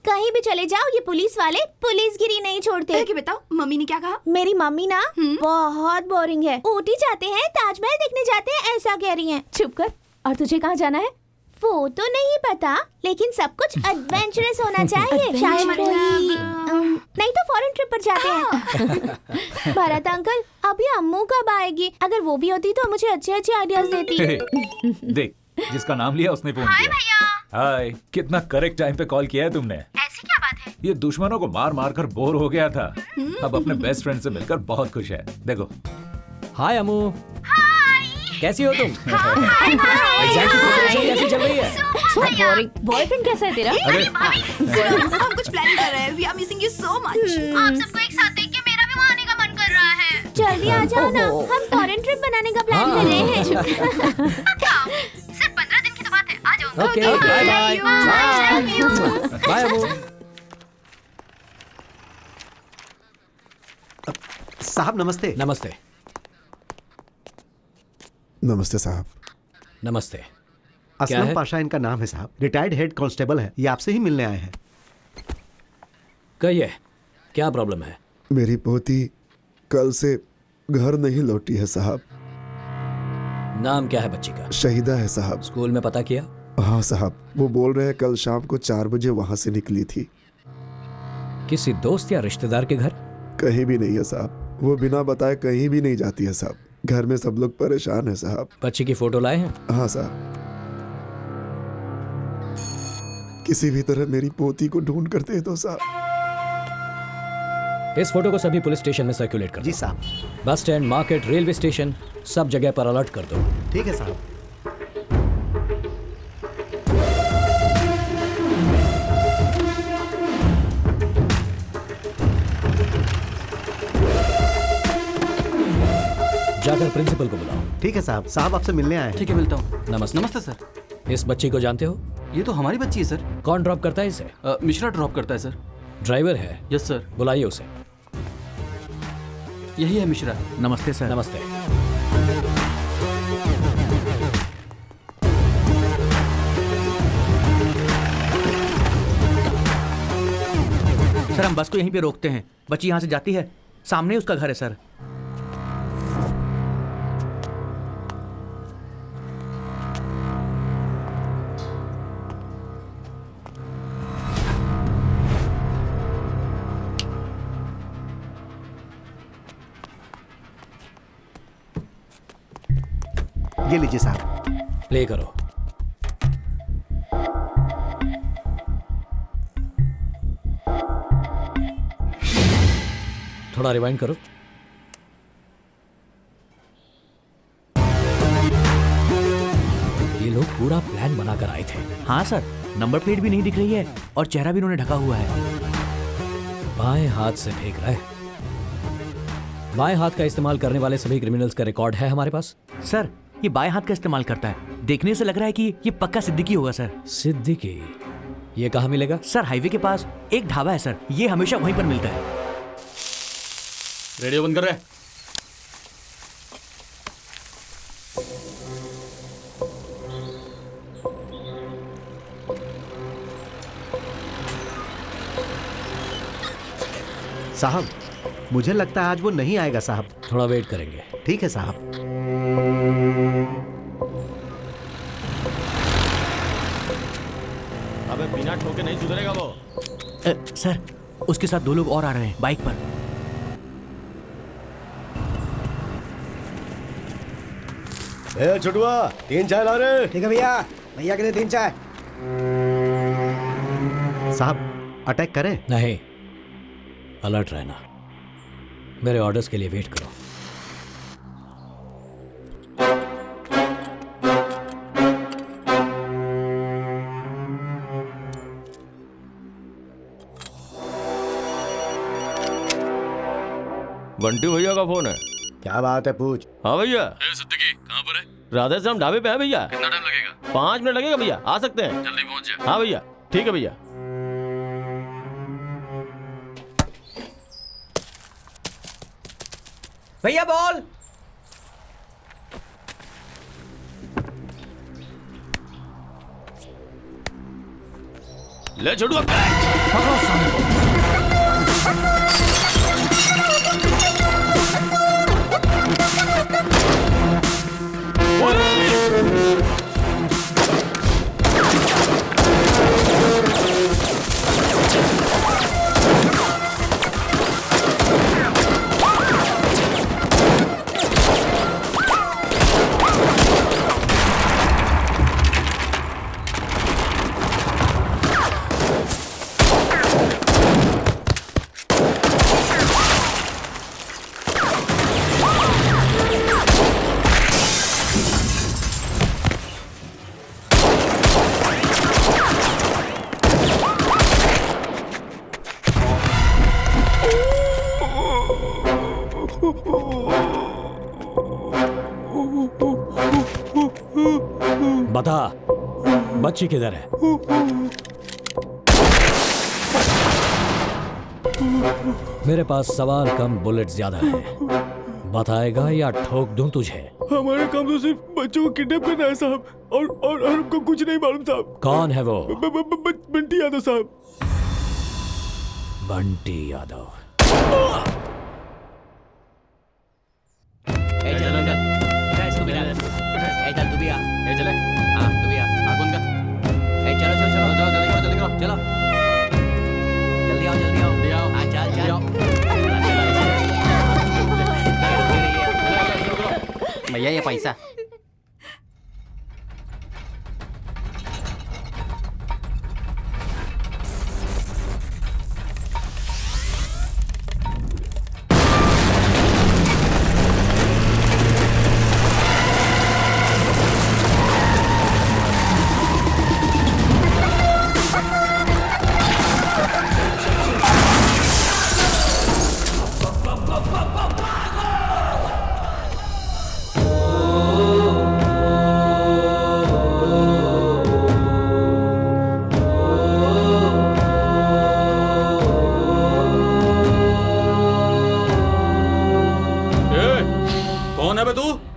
कहीं भी चले जाओ ये पुलिस वाले पुलिसगिरी नहीं छोड़ते।
क्या बताओ, मम्मी ने क्या कहा?
मेरी मम्मी ना बहुत बोरिंग है। ऊटी जाते हैं, ताजमहल देखने जाते हैं, ऐसा कह रही हैं। चुप कर। और तुझे कहाँ जाना है? वो तो नहीं पता, लेकिन सब कुछ एडवेंचरस होना चाहिए। शायद नहीं तो फॉरेन ट्रिप पर जाते हैं। भरत अंकल, अभी अम्मू कब आएगी? अगर वो भी होती तो मुझे अच्छे अच्छे आइडियाज देती।
देख, जिसका नाम लिया उसने फोन किया। हाय, कितना करेक्ट टाइम पे कॉल किया है तुमने।
ऐसी क्या बात है?
ये दुश्मनों को मार मार कर बोर हो गया था, अब अपने बेस्ट फ्रेंड से मिलकर बहुत खुश है। देखो।
हाय अम्मू। कैसी हो तुम? एग्जाम की प्रिपरेशन कैसी चल रही है?
बॉयफ्रेंड कैसा है तेरा?
हम कुछ प्लानिंग कर रहे हैं। We are missing you so much.
आप सबको एक साथ देख के मेरा भी वहाँ आने का मन कर रहा है।
जल्दी आ जाओ ना, हम फॉरेन ट्रिप बनाने का प्लान कर रहे हैं।
सिर्फ 15 दिन की तो बात है, आ जाओ।
Okay bye bye bye Abu.
साहब नमस्ते।
नमस्ते।
नमस्ते साहब।
नमस्ते।
असलम पाशा इनका नाम है साहब, रिटायर्ड हेड कांस्टेबल है, ये आपसे ही मिलने आए हैं।
कहिए क्या प्रॉब्लम है?
मेरी पोती कल से घर नहीं लौटी है साहब।
नाम क्या है बच्ची का?
शहीदा है साहब।
स्कूल में पता किया?
हाँ साहब, वो बोल रहे हैं कल शाम को 4 बजे वहां से निकली थी।
किसी दोस्त या रिश्तेदार के घर?
कहीं भी नहीं है साहब, वो बिना बताए कहीं भी नहीं जाती है साहब। घर में सब लोग परेशान है साहब।
बच्ची की फोटो लाए हैं?
हाँ साहब। किसी भी तरह मेरी पोती को ढूंढ कर दे दो साहब।
इस फोटो को सभी पुलिस स्टेशन में सर्कुलेट कर दो।
जी साहब।
Bus stand, market, railway station, सब जगह पर अलर्ट कर दो।
ठीक है साहब।
जाकर प्रिंसिपल को बुलाओ।
ठीक है साहब। साहब आपसे मिलने आए हैं।
ठीक है, मिलता हूँ।
नमस्ते।
नमस्ते सर।
इस बच्ची को जानते हो?
ये तो हमारी बच्ची है सर।
कौन ड्रॉप करता है इसे?
मिश्रा ड्रॉप करता है सर।
ड्राइवर है?
Yes sir.
बुलाइए उसे।
यही है मिश्रा।
नमस्ते सर।
नमस्ते।
सर हम बस को यहीं पे रोकते हैं, बच्ची यहाँ से जाती है, सामने उसका घर है सर।
ये लीजिए साहब।
प्ले करो। थोड़ा रिवाइंड करो। ये लोग पूरा प्लान बनाकर आए थे।
हाँ सर, नंबर प्लेट भी नहीं दिख रही है और चेहरा भी उन्होंने ढका हुआ है।
बाएं हाथ से फेंक रहा है। बाएं हाथ का इस्तेमाल करने वाले सभी क्रिमिनल्स का रिकॉर्ड है हमारे पास।
सर ये बाएं हाथ का इस्तेमाल करता है, देखने से लग रहा है कि ये पक्का सिद्दीकी होगा सर।
सिद्दीकी? ये कहाँ मिलेगा?
सर हाईवे के पास एक ढाबा है सर, ये हमेशा वहीं पर मिलता है।
रेडियो बंद कर रहे।
साहब मुझे लगता है आज वो नहीं आएगा साहब।
थोड़ा वेट करेंगे।
ठीक है साहब।
अबे बिना ठोके नहीं सुधरेगा वो।
सर उसके साथ 2 लोग और आ रहे हैं बाइक पर।
छुटुआ 3 चाय ला रहे।
ठीक है भैया, भैया के लिए 3 चाय।
साहब अटैक करें?
नहीं, अलर्ट रहना। मेरे ऑर्डर्स के लिए वेट करो।
बंटी भैया का फोन है।
क्या बात है, पूछ।
हाँ भैया।
सिद्दीकी कहाँ पर है?
राधे श्याम ढाबे पे है भैया।
कितना टाइम लगेगा?
5 मिनट लगेगा भैया, आ सकते हैं।
जल्दी पहुंच जाए।
हाँ भैया, ठीक है भैया।
भैया बॉल।
ले छोटू।
बच्ची किधर है? मेरे पास सवाल कम बुलेट ज्यादा है। बताएगा या ठोक दूं तुझे?
हमारा काम तो सिर्फ बच्चों को किडनैप करना है साहब, और हमको कुछ नहीं मालूम साहब।
कौन है वो?
बंटी यादव साहब।
बंटी यादव।
चलो चल, इसको भी डाल। चल तू भी आ। चले। हाँ तू भी आ।
कौन का?
चलो चलो चलो
जाओ जल्दी करो, जल्दी करो,
चलो जल्दी आओ जल्दी आओ
जल्दी आओ।
हाँ चल चल
भैया ये पैसा।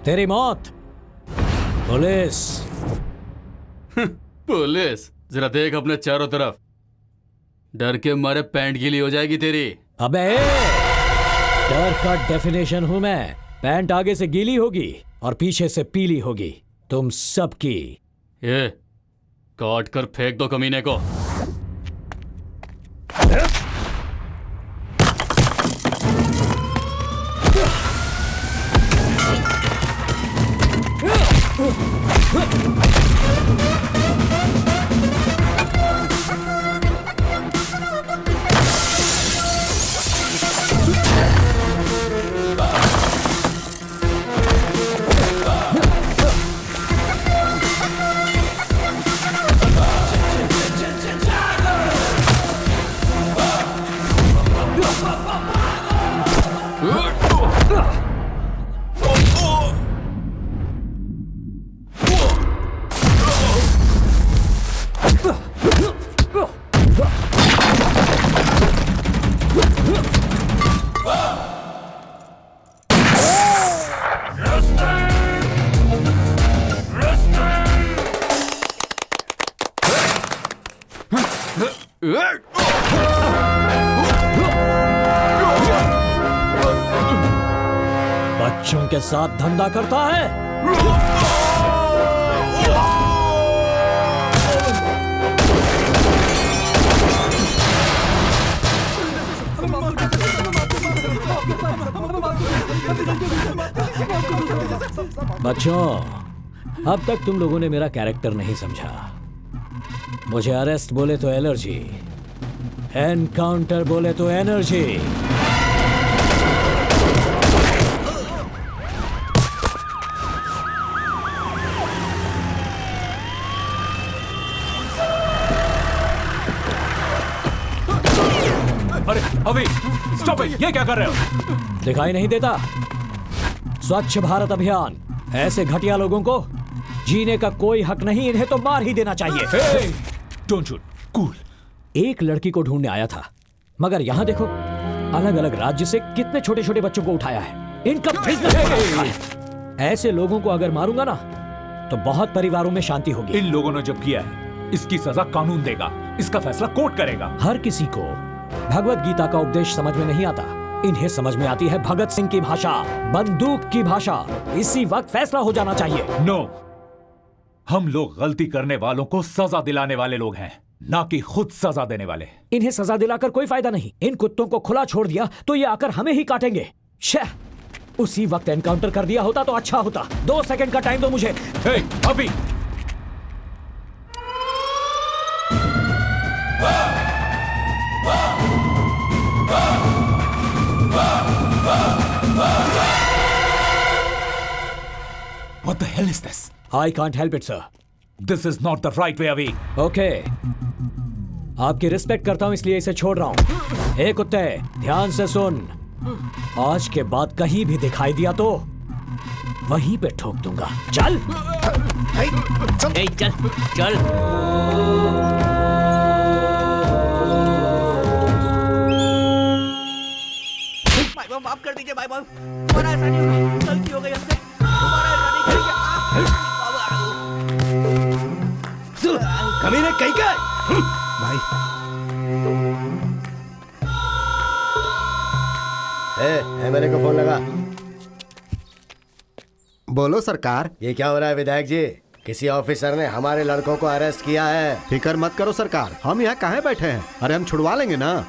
तेरी मौत। पुलिस।
पुलिस? जरा देख अपने चारों तरफ, डर के मारे पैंट गीली हो जाएगी तेरी।
अबे डर का डेफिनेशन हूं मैं। पैंट आगे से गीली होगी और पीछे से पीली होगी तुम सबकी।
ये काट कर फेंक दो कमीने को।
बच्चों के साथ धंधा करता है। बच्चों, अब तक तुम लोगों ने मेरा कैरेक्टर नहीं समझा। मुझे अरेस्ट बोले तो एलर्जी, एनकाउंटर बोले तो एनर्जी।
अरे अभी स्टॉप इट! ये क्या कर रहे हो?
दिखाई नहीं देता? स्वच्छ भारत अभियान। ऐसे घटिया लोगों को जीने का कोई हक नहीं, इन्हें तो मार ही देना चाहिए।
Don't shoot, cool.
एक लड़की को ढूंढने आया था, मगर यहाँ देखो अलग अलग राज्य से कितने छोटे छोटे बच्चों को उठाया है। इनका बिजनेस। ऐसे लोगों को अगर मारूंगा ना तो बहुत परिवारों में शांति होगी।
इन लोगों ने जब किया है, इसकी सजा कानून देगा, इसका फैसला कोर्ट करेगा।
हर किसी को भगवत गीता का उपदेश समझ में नहीं आता। इन्हें समझ में आती है भगत सिंह की भाषा, बंदूक की भाषा। इसी वक्त फैसला हो जाना चाहिए।
नो, हम लोग गलती करने वालों को सजा दिलाने वाले लोग हैं, ना कि खुद सजा देने वाले।
इन्हें सजा दिलाकर कोई फायदा नहीं। इन कुत्तों को खुला छोड़ दिया तो ये आकर हमें ही काटेंगे। उसी वक्त एनकाउंटर कर दिया होता तो अच्छा होता। 2 सेकंड का टाइम दो मुझे।
अभी What the hell is this?
I can't help it, sir.
This is not the right way, Avi.
Okay. आपकी रिस्पेक्ट करता हूं इसलिए इसे छोड़ रहा हूं। ए कुत्ते, ध्यान से सुन। आज के बाद कहीं भी दिखाई दिया तो वहीं पे ठोक दूंगा। चल।
चल चल
भाई बाबू माफ कर दीजिए भाई बाबू, हमारा ऐसा नहीं होगा, गलती हो गई हमसे, हमारा ऐसा नहीं करेंगे।
कमीने कहीं का
भाई
एमएलए को फोन लगा।
बोलो सरकार।
ये क्या हो रहा है विधायक जी? किसी ऑफिसर ने हमारे लड़कों को अरेस्ट किया है।
फिक्र मत करो सरकार, हम यहाँ काहे बैठे हैं? अरे हम छुड़वा लेंगे ना।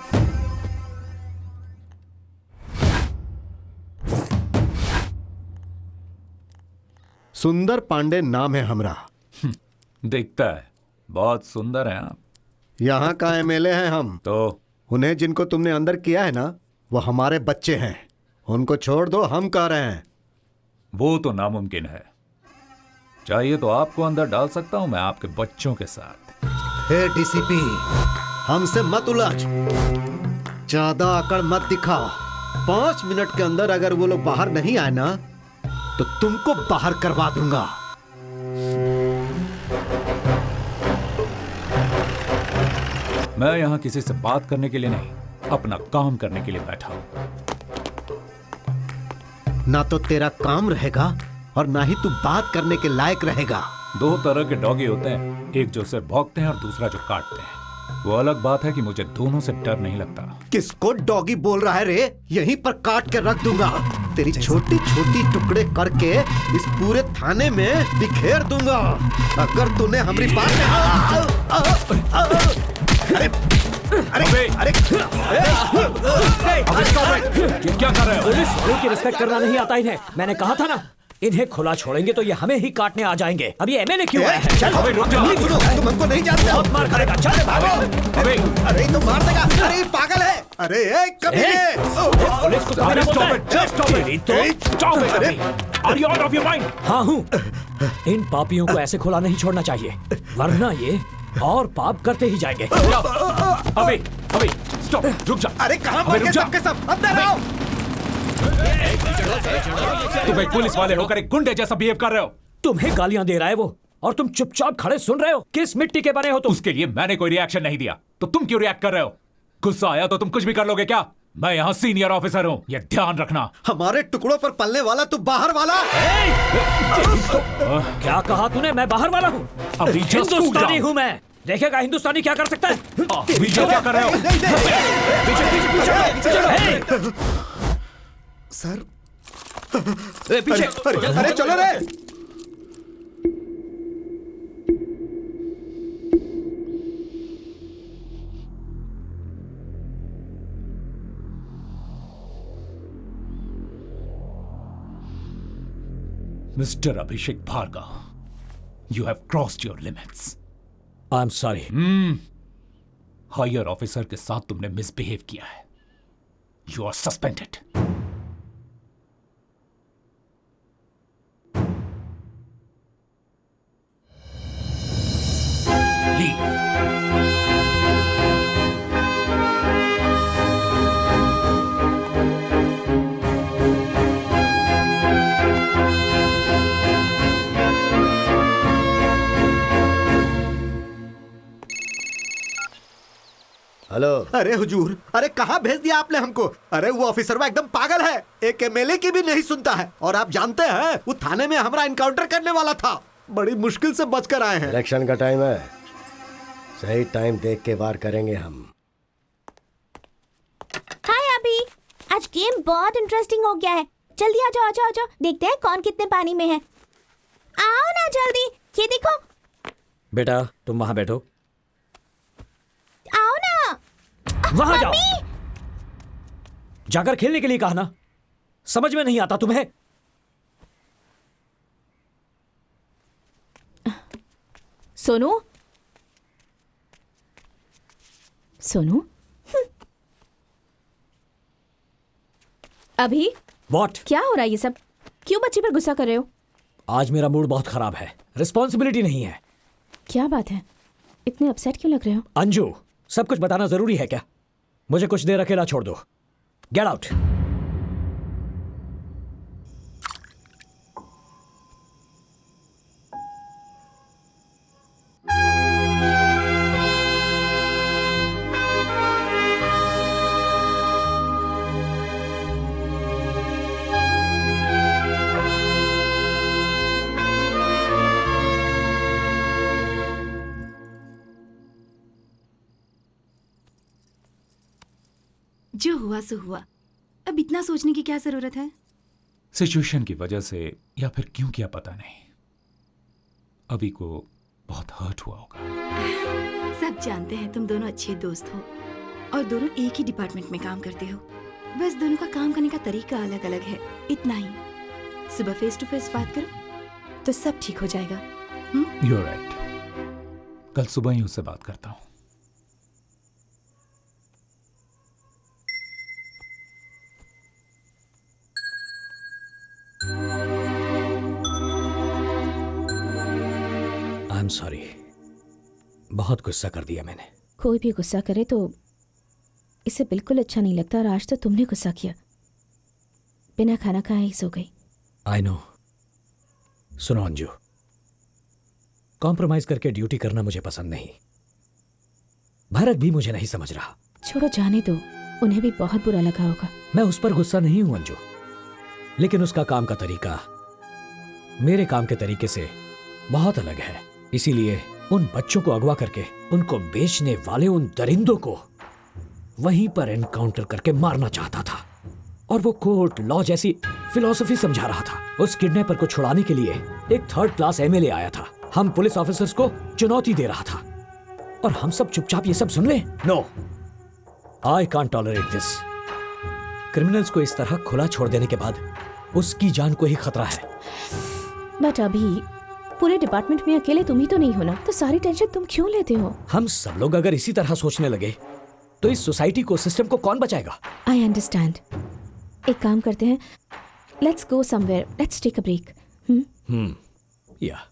सुंदर पांडे नाम है हमरा।
दिखता है बहुत सुंदर है आप।
यहाँ का एमएलए हैं हम।
तो
उन्हें जिनको तुमने अंदर किया है ना, वो हमारे बच्चे हैं। उनको छोड़ दो, हम कह रहे हैं।
वो तो नामुमकिन है। चाहिए तो आपको अंदर डाल सकता हूं मैं आपके बच्चों के साथ।
हे डीसीपी, हमसे मत उलझ, ज्यादा अकड़ मत दिखाओ। 5 मिनट के अंदर अगर वो लोग बाहर नहीं आए ना, तो तुमको बाहर करवा दूंगा।
मैं यहां किसी से बात करने के लिए नहीं, अपना काम करने के लिए बैठा हूं।
ना तो तेरा काम रहेगा और ना ही तू बात करने के लायक रहेगा।
2 तरह के डॉगी होते हैं, एक जो सिर्फ भौंकते हैं और दूसरा जो काटते हैं। वो अलग बात है कि मुझे दोनों से डर नहीं लगता।
किसको डॉगी बोल रहा है रे? यहीं पर काट के रख दूंगा। तेरी छोटी छोटी टुकड़े करके इस पूरे थाने में बिखेर दूंगा अगर तूने हमारी बात
अरे क्या कर रहे हो?
पुलिस वालों की रिस्पेक्ट करना नहीं आता इन्हें। मैंने कहा था ना, इन्हें खुला छोड़ेंगे तो ये हमें ही काटने आ जाएंगे। अब ये एमएलए क्यों आया है? चल
रुक जाओ, सुनो, तुम हमको नहीं जानते।
बहुत मार खाएगा, चल भागो।
अरे तो मार देगा। अरे ये पागल है। अरे कमीने,
पुलिस को कमीना बोलता है। तेरी तो Are you out of your mind? हाँ हूँ। इन पापियों को ऐसे खुला नहीं छोड़ना चाहिए, वरना ये और पाप करते ही जाएंगे।
अबे स्टॉप, रुक जा।
अरे कहाँ भागे सबके सब? अंदर आओ।
तुम एक पुलिस वाले होकर एक गुंडे जैसा बिहेव कर रहे हो।
तुम्हें गालियां दे रहा है वो, और तुम चुपचाप खड़े सुन रहे हो। किस मिट्टी के बने हो तुम?
उसके लिए मैंने कोई रिएक्शन नहीं दिया, तो तुम क्यों रिएक्ट कर रहे हो? गुस्सा आया तो तुम कुछ भी कर लोगे क्या? मैं यहाँ सीनियर ऑफिसर हूँ, ये ध्यान रखना।
हमारे टुकड़ों पर पलने वाला तू बाहर वाला।
क्या कहा तूने? मैं बाहर वाला हूँ? हिंदुस्तानी हूँ मैं। देखेगा हिंदुस्तानी क्या कर सकता है।
क्या कर रहे हो?
सर
पीछे।
अरे चलो रे।
Mister Abhishek Bhargav, you have crossed your limits.
I am sorry.
Higher officer के साथ तुमने मिसबिहेव किया है। You are suspended. Leave.
Hello.
अरे हुजूर, अरे कहाँ भेज दिया आपने हमको? अरे वो ऑफिसर वो एकदम पागल है, एक एमएलए की भी नहीं सुनता है। और आप जानते हैं वो थाने में हमारा इनकाउंटर करने वाला था। बड़ी मुश्किल से बचकर आए हैं।
इलेक्शन का टाइम है, सही टाइम देख के वार करेंगे हम।
हाय अभी, आज गेम बहुत इंटरेस्टिंग हो गया है। जल्दी आ जाओ, आ जाओ, आ जाओ। देखते हैं कौन कितने पानी में है। आओ ना जल्दी, ये देखो।
बेटा तुम वहां बैठो।
आओ ना।
वहां जाओ। जाकर खेलने के लिए कहा ना, समझ में नहीं आता तुम्हें?
सोनू, सोनू। अभी
व्हाट?
क्या हो रहा है ये सब? क्यों बच्ची पर गुस्सा कर रहे हो?
आज मेरा मूड बहुत खराब है, रिस्पॉन्सिबिलिटी नहीं है।
क्या बात है, इतने अपसेट क्यों लग रहे हो?
अंजू, सब कुछ बताना जरूरी है क्या? मुझे कुछ देर अकेला छोड़ दो। Get out.
जो हुआ सो हुआ, अब इतना सोचने की क्या जरूरत है?
सिचुएशन की वजह से या फिर क्यों किया पता नहीं, अभी को बहुत हर्ट हुआ होगा।
सब जानते हैं तुम दोनों अच्छे दोस्त हो और दोनों एक ही डिपार्टमेंट में काम करते हो। बस दोनों का काम करने का तरीका अलग अलग है, इतना ही। सुबह फेस टू फेस बात करो तो सब ठीक हो जाएगा।
You're right. कल सुबह ही उससे बात करता हूँ।
आई एम सॉरी, बहुत गुस्सा कर दिया मैंने।
कोई भी गुस्सा करे तो इसे बिल्कुल अच्छा नहीं लगता, और आज तो तुमने गुस्सा किया। बिना खाना खाए ही सो गई।
I know. सुनो अंजू, कॉम्प्रोमाइज करके ड्यूटी करना मुझे पसंद नहीं। भारत भी मुझे नहीं समझ रहा।
छोड़ो, जाने दो, उन्हें भी बहुत बुरा लगा होगा।
मैं उस पर गुस्सा नहीं हूं अंजू, लेकिन उसका काम का तरीका मेरे काम के तरीके से बहुत अलग है। इसीलिए उन बच्चों को अगवा करके उनको बेचने वाले उन दरिंदों को वहीं पर एनकाउंटर करके मारना चाहता था, और वो कोर्ट लॉ जैसी फिलॉसफी समझा रहा था। उस किडनैपर को छुड़ाने के लिए एक 3rd क्लास एमएलए आया था। हम पुलिस ऑफिसर्स को चुनौती दे रहा था, और हम सब चुपचाप ये सब सुन ले? No, I can't tolerate this. Criminals को इस तरह खुला छोड़ देने के बाद उसकी जान को ही खतरा है।
बट अभी पूरे डिपार्टमेंट में अकेले तुम ही तो नहीं हो ना, तो सारी टेंशन तुम क्यों लेते हो?
हम सब लोग अगर इसी तरह सोचने लगे तो इस सोसाइटी को, सिस्टम को कौन बचाएगा?
I understand. एक काम करते हैं, let's go somewhere, let's take a break.
या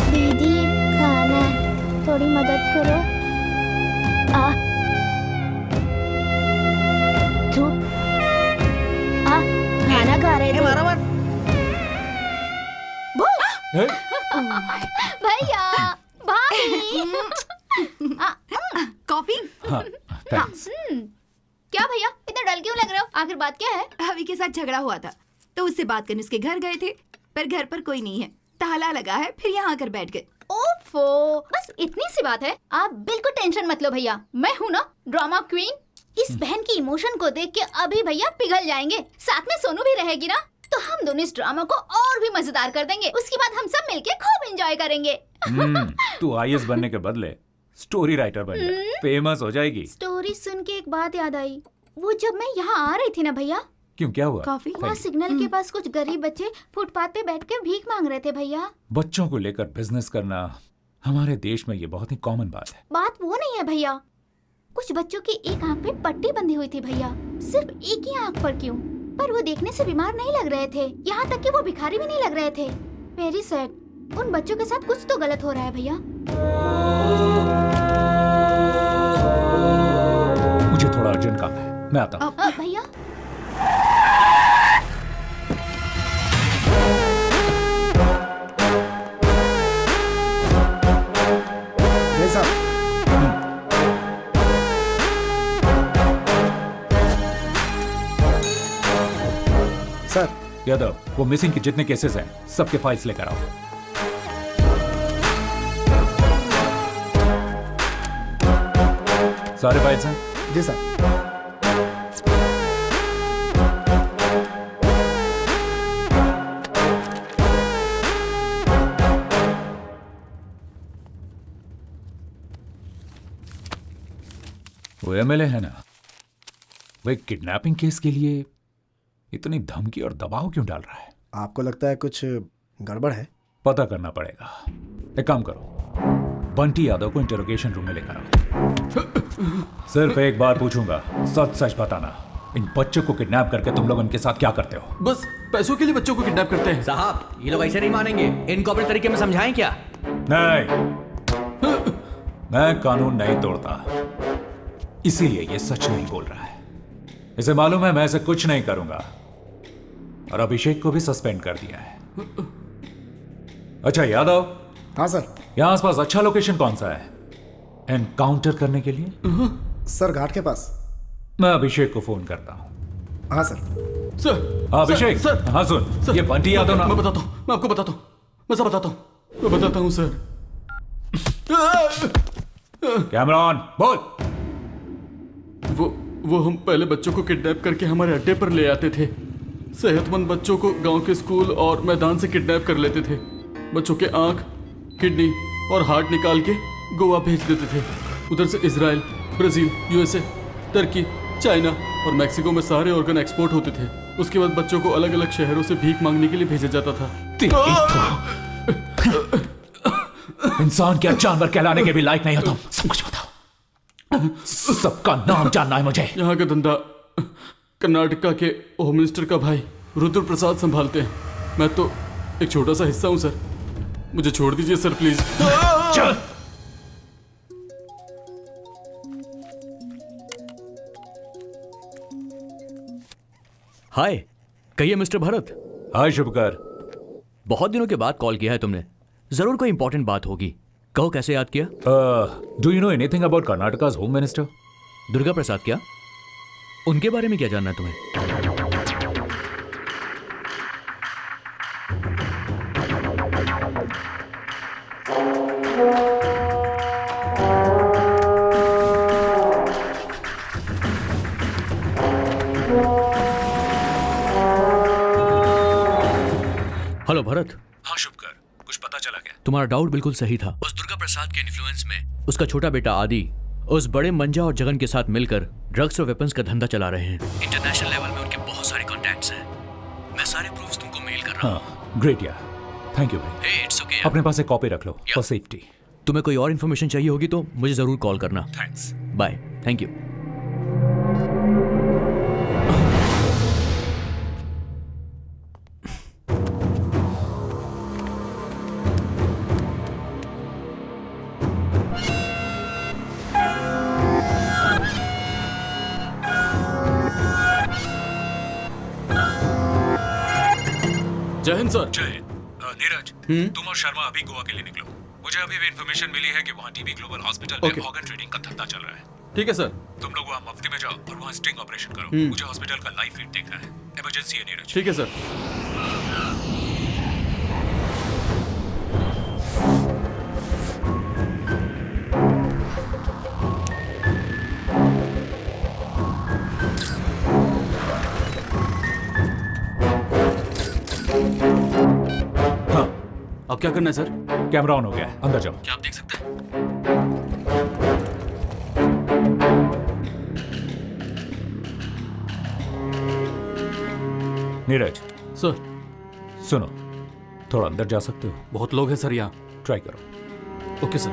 दीदी, खाना, थोड़ी मदद करो। खाना खा रहे थे।
भैया, भाभी।
कॉफी?
हाँ, थैंक्स।
क्या भैया, इतना डल क्यों लग रहे हो? आखिर बात क्या है? भाभी के साथ झगड़ा हुआ था तो उससे बात करने उसके घर गए थे, पर घर पर कोई नहीं है, ताला लगा है, फिर यहाँ आकर बैठ गए।
ओफो, बस इतनी सी बात है। आप बिल्कुल टेंशन मत लो भैया, मैं हूँ ना ड्रामा क्वीन। इस बहन की इमोशन को देख के अभी भैया पिघल जाएंगे। साथ में सोनू भी रहेगी ना, तो हम दोनों इस ड्रामा को और भी मजेदार कर देंगे। उसके बाद हम सब मिलके खूब एंजॉय करेंगे।
तू आईएएस बनने के बदले स्टोरी राइटर बन जा, फेमस हो जाएगी।
स्टोरी सुन के एक बात याद आई। वो जब मैं यहाँ आ रही थी ना भैया,
क्यों, क्या हुआ?
कॉफी? वहाँ सिग्नल के पास कुछ गरीब बच्चे फुटपाथ पे बैठ के भीख मांग रहे थे भैया।
बच्चों को लेकर बिजनेस करना हमारे देश में ये बहुत ही कॉमन बात है।
बात वो नहीं है भैया, कुछ बच्चों की एक आंख पे पट्टी बंधी हुई थी भैया। सिर्फ एक ही आंख पर क्यों? पर वो देखने से बीमार नहीं लग रहे थे, यहाँ तक कि वो भिखारी भी नहीं लग रहे थे। Very sad. उन बच्चों के साथ कुछ तो गलत हो रहा है भैया।
मुझे थोड़ा अर्जेंट काम है, मैं आता हूँ।
भैया,
सर, यादव, वो मिसिंग के जितने केसेस हैं सबके फाइल्स लेकर आओ। सारे फाइल्स हैं?
जी सर।
वो एमएलए है ना, वो एक किडनैपिंग केस के लिए इतनी धमकी और दबाव क्यों डाल रहा है?
आपको लगता है कुछ गड़बड़ है?
पता करना पड़ेगा। एक काम करो, बंटी यादव को इंटरोगेशन रूम में लेकर आओ। सिर्फ एक बार पूछूंगा, सच सच बताना, इन बच्चों को किडनैप करके तुम लोग उनके साथ क्या करते हो?
बस पैसों के लिए बच्चों को किडनैप करते हैं।
साहब, ये लोग ऐसे नहीं मानेंगे। इनको अपने तरीके में समझाएं क्या?
नहीं, मैं कानून नहीं तोड़ता, इसीलिए ये सच नहीं बोल रहा है। इसे मालूम है मैं ऐसे कुछ नहीं करूंगा, और अभिषेक को भी सस्पेंड कर दिया है। अच्छा यादव।
हाँ सर।
यहाँ आसपास अच्छा लोकेशन कौन सा है एनकाउंटर करने के लिए?
सर घाट के पास।
मैं अभिषेक को फोन करता हूँ।
हाँ सर।
सर
अभिषेक
सर,
हाँ सुन, ये बंटी यादव ना।
मैं बताता हूँ, मैं आपको बताता हूँ, मैं सब बताता हूँ, मैं बताता हूँ सर।
कैमरॉन बोल।
वो हम पहले बच्चों को किडनैप करके हमारे अड्डे पर ले आते थे। सेहतमंद बच्चों को गांव के स्कूल और मैदान से किडनैप कर लेते थे। बच्चों के आंख, किडनी और हार्ट निकाल के गोवा भेज देते थे। उधर से इजराइल, ब्राजील, यूएसए, तुर्की, चाइना और मैक्सिको में सारे ऑर्गन एक्सपोर्ट होते थे। उसके बाद बच्चों को अलग अलग शहरों से भीख मांगने के लिए भेजा जाता था।
इंसान क्या जानवर कहलाने के भी लायक नहीं हो तुम। सब कुछ बताओ, सबका नाम जानना है मुझे।
यहाँ का धंधा कर्नाटका के होम मिनिस्टर का भाई रुद्र प्रसाद संभालते हैं। मैं तो एक छोटा सा हिस्सा हूँ सर, मुझे छोड़ दीजिए सर प्लीज।
चल।
हाय, कहिए मिस्टर भरत।
हाय शुभकर।
बहुत दिनों के बाद कॉल किया है तुमने, जरूर कोई इंपॉर्टेंट बात होगी। कहो कैसे याद किया?
Do you know anything about Karnataka's home minister?
Durga Prasad क्या? उनके बारे में क्या जानना है तुम्हें? हेलो भरत।
हाँ शुभकर, कुछ पता चला क्या?
तुम्हारा डाउट बिल्कुल सही था। उस दुर्गा प्रसाद के इन्फ्लुएंस में उसका छोटा बेटा आदि उस बड़े मंजा और जगन के साथ मिलकर ड्रग्स और वेपन्स का धंधा चला रहे हैं। इंटरनेशनल लेवल में उनके बहुत सारे कॉन्टैक्ट्स हैं। मैं सारे प्रूफ्स तुमको मेल कर रहा हूँ।
ग्रेट यार, थैंक यू भाई।
Hey, it's okay,
अपने पास एक कॉपी रख लो फॉर सेफ्टी।
तुम्हें कोई और इन्फॉर्मेशन चाहिए होगी तो मुझे जरूर कॉल करना।
थैंक्स।
बाय। Thank you.
जय हिंद सर।
जय हिंद। नीरज, तुम और शर्मा अभी गोवा के लिए निकलो। मुझे अभी भी इन्फॉर्मेशन मिली है कि वहाँ टीबी ग्लोबल हॉस्पिटल में ऑर्गन ट्रेडिंग का धंधा चल रहा है।
ठीक है सर।
तुम लोग वहाँ मुफ्ती में जाओ और वहाँ स्टिंग ऑपरेशन करो। मुझे हॉस्पिटल का लाइव फीड देखना है। इमरजेंसी है नीरज।
ठीक है सर। अब क्या करना है सर?
कैमरा ऑन हो गया है, अंदर जाओ।
क्या आप देख सकते हैं?
नीरज
सर।
सुनो, थोड़ा अंदर जा सकते हो?
बहुत लोग हैं सर यहाँ।
ट्राई करो।
Okay sir.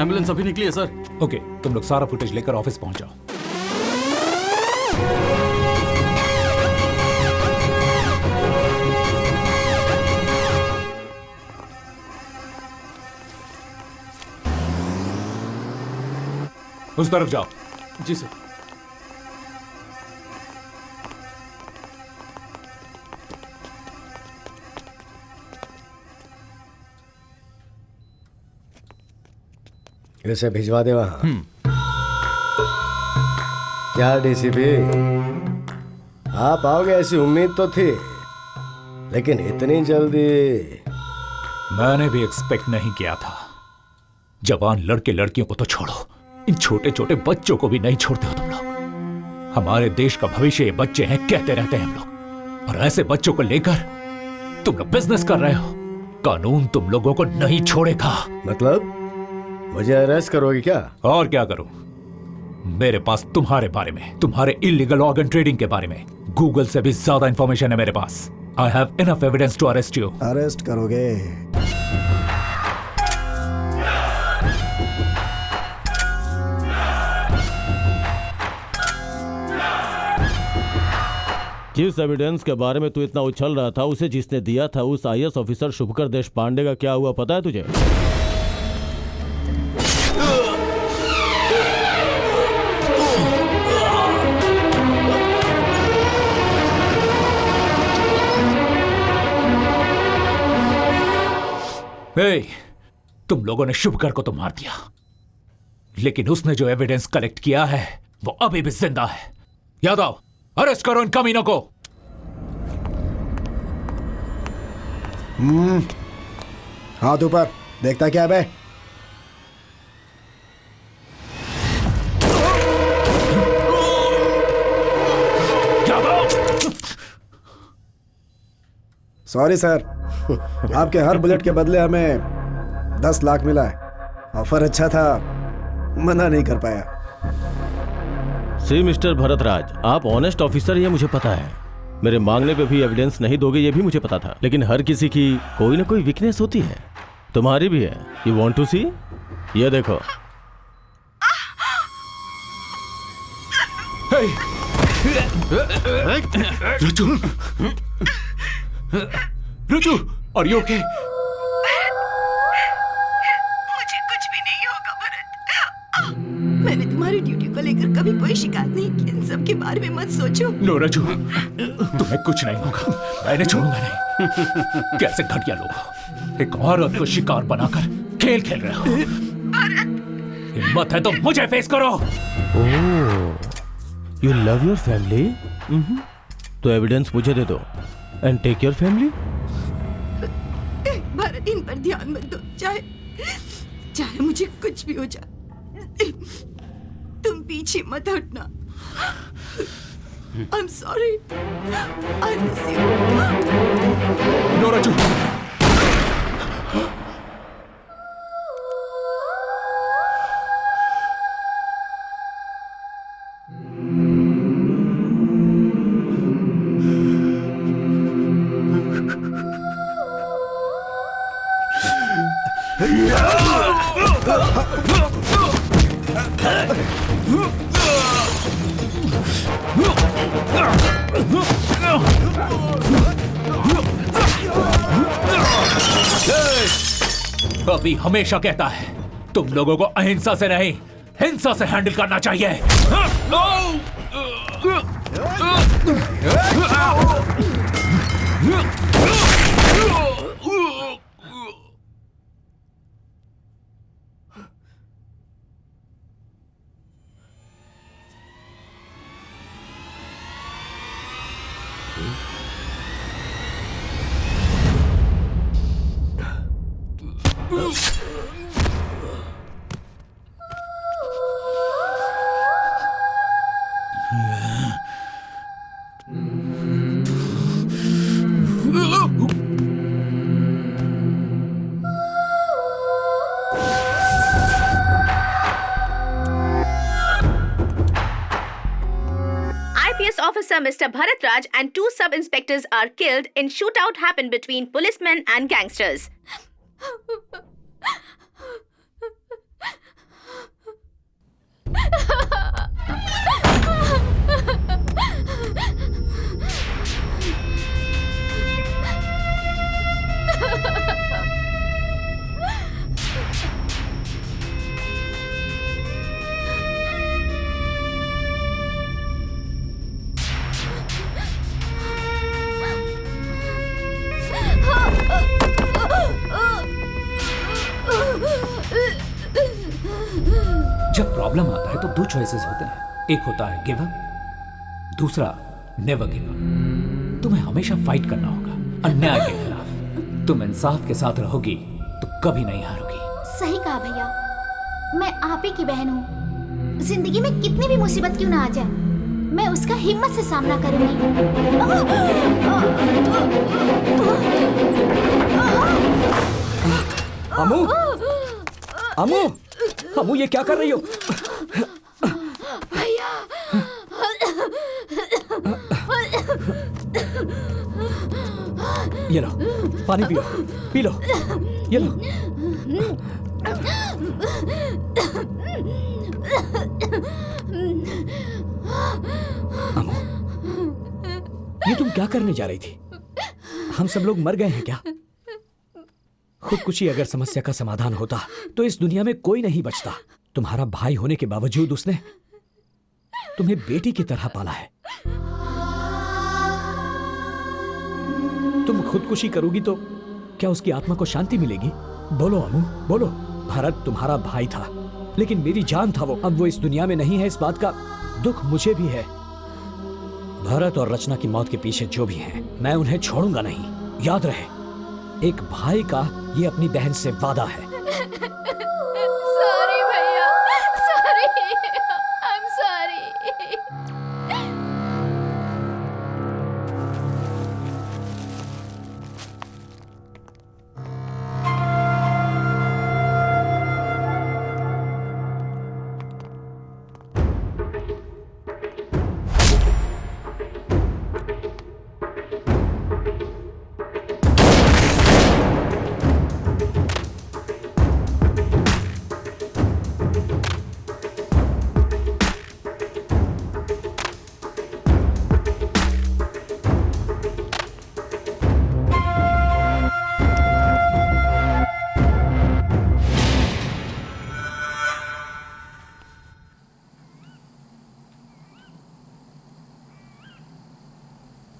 एम्बुलेंस अभी निकली है सर।
ओके, तुम लोग सारा फुटेज लेकर ऑफिस पहुंच जाओ। उस तरफ जाओ।
जी सर।
इसे भिजवा दे वहां। क्या डीसीपी, आप आओगे ऐसी उम्मीद तो थी, लेकिन इतनी जल्दी
मैंने भी एक्सपेक्ट नहीं किया था। जवान लड़के लड़कियों को तो छोड़ो, इन छोटे छोटे बच्चों को भी नहीं छोड़ते हो तुम लोग। हमारे देश का भविष्य ये बच्चे हैं कहते रहते हैं हम लोग, और ऐसे बच्चों को लेकर तुम लोग बिजनेस कर रहे हो। कानून तुम लोगों को नहीं छोड़ेगा।
मतलब मुझे अरेस्ट करोगे क्या?
और क्या करूं? मेरे पास तुम्हारे बारे में, तुम्हारे इलीगल ऑर्गन ट्रेडिंग के बारे में गूगल से भी ज्यादा इंफॉर्मेशन है मेरे पास। I have enough evidence to arrest you.
Arrest करोगे?
जिस एविडेंस के बारे में तू इतना उछल रहा था, उसे जिसने दिया था उस आईएएस ऑफिसर शुभकर देशपांडे का क्या हुआ पता है तुझे?
हे, तुम लोगों ने शुभकर को तो मार दिया, लेकिन उसने जो एविडेंस कलेक्ट किया है वो अभी भी जिंदा है। यादव, अरेस्ट करो इन कमीनों को।
हाथ ऊपर, देखता क्या है बे? सॉरी सर, आपके हर बुलेट के बदले हमें 10 लाख मिला है। ऑफर अच्छा था, मना नहीं कर पाया।
सी मिस्टर भरतराज, आप ऑनेस्ट ऑफिसर ये मुझे पता है। मेरे मांगने पे भी एविडेंस नहीं दोगे ये भी मुझे पता था, लेकिन हर किसी की कोई ना कोई वीकनेस होती है, तुम्हारी भी है। यू वांट टू सी? ये देखो।
रुचु, और यू ओके?
मुझे कुछ भी नहीं होगा भरत। मैंने तुम्हारी ड्यूटी को लेकर कभी कोई शिकायत नहीं की। इन सब के बारे में मत सोचो।
नो रजू, तुम्हें कुछ नहीं होगा, मैंने छोड़ूंगा नहीं। कैसे घटिया लोग हो, एक औरत को शिकार बनाकर खेल खेल रहे हो। हिम्मत है तो मुझे फेस करो।
You love your family? तो एविडेंस मुझे दे दो and take your family.
Bharat, इन पर ध्यान मत दो, चाहे मुझे कुछ भी हो जाए। तुम पीछे मत हटना। I'm sorry. I miss you.
No Raju. कभी हमेशा कहता है तुम लोगों को अहिंसा से नहीं हिंसा से हैंडल करना चाहिए।
Officer Mr. Bharatraj and 2 sub-inspectors are killed in shootout happened between policemen and gangsters.
जब प्रॉब्लम आता है तो 2 चॉइसेस होते हैं, एक होता है गिव अप, दूसरा नेवर गिव अप। तुम्हें हमेशा फाइट करना होगा अन्याय के खिलाफ। तुम इंसाफ के साथ रहोगी तो कभी नहीं हारोगी।
सही कहा भैया, मैं आप ही की बहन हूँ। जिंदगी में कितनी भी मुसीबत क्यों ना आ जाए, मैं उसका हिम्मत से सामना करूंगी।
अमू, अमू, अमू, ये क्या कर रही हो? ये लो, पानी पियो, पी लो, ये लो। अमो, ये तुम क्या करने जा रही थी? हम सब लोग मर गए हैं क्या? खुदकुशी अगर समस्या का समाधान होता तो इस दुनिया में कोई नहीं बचता। तुम्हारा भाई होने के बावजूद उसने तुम्हें बेटी की तरह पाला है। तुम खुदकुशी करोगी तो क्या उसकी आत्मा को शांति मिलेगी? बोलो अमू, बोलो। भरत तुम्हारा भाई था, लेकिन मेरी जान था वो। अब वो इस दुनिया में नहीं है, इस बात का दुख मुझे भी है। भरत और रचना की मौत के पीछे जो भी हैं, मैं उन्हें छोड़ूंगा नहीं। याद रहे, एक भाई का ये अपनी बहन से वादा है।
सॉरी भैया, sorry, I am sorry.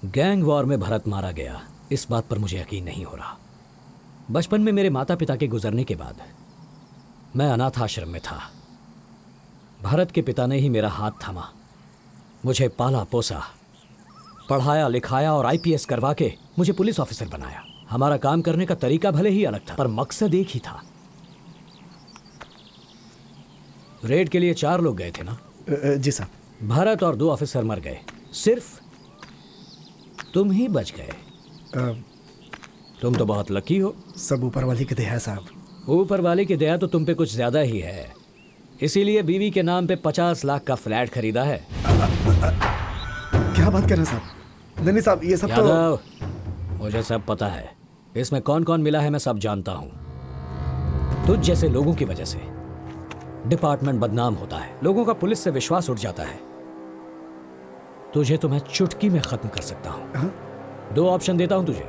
Gang war में भरत मारा गया, इस बात पर मुझे यकीन नहीं हो रहा। बचपन में मेरे माता पिता के गुजरने के बाद मैं अनाथ आश्रम में था। भरत के पिता ने ही मेरा हाथ थामा, मुझे पाला पोसा, पढ़ाया लिखाया और आईपीएस करवा के मुझे पुलिस ऑफिसर बनाया। हमारा काम करने का तरीका भले ही अलग था, पर मकसद एक ही था। रेड के लिए 4 लोग गए थे ना?
जी साहब।
भरत और 2 ऑफिसर मर गए, सिर्फ तुम ही बच गए। तुम तो बहुत लकी हो।
सब ऊपर वाले की दया है साहब।
ऊपर वाले की दया तो तुम पे कुछ ज्यादा ही है, इसीलिए बीवी के नाम पे 50 लाख का फ्लैट खरीदा है।
क्या बात कर रहे हैं साहब? नहीं साहब, ये सब
यादव, मुझे सब पता है। इसमें कौन कौन मिला है मैं सब जानता हूं। तुझ जैसे लोगों की वजह से डिपार्टमेंट बदनाम होता है, लोगों का पुलिस से विश्वास उठ जाता है। तुझे तो मैं चुटकी में खत्म कर सकता हूं। 2 ऑप्शन देता हूं तुझे।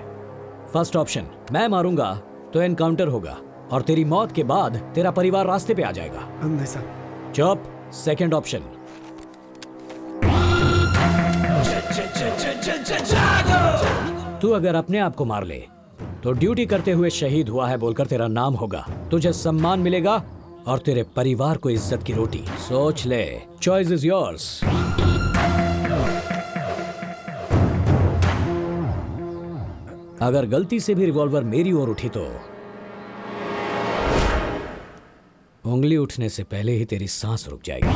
फर्स्ट ऑप्शन, मैं मारूंगा तो एनकाउंटर होगा और तेरी मौत के बाद तेरा परिवार रास्ते पे आ जाएगा।
नहीं साहब।
चुप। सेकंड ऑप्शन, तू अगर अपने आप को मार ले तो ड्यूटी करते हुए शहीद हुआ है बोलकर तेरा नाम होगा, तुझे सम्मान मिलेगा और तेरे परिवार को इज्जत की रोटी। सोच ले, चॉइस इज योर्स। अगर गलती से भी रिवॉल्वर मेरी ओर उठी तो उंगली उठने से पहले ही तेरी सांस रुक जाएगी।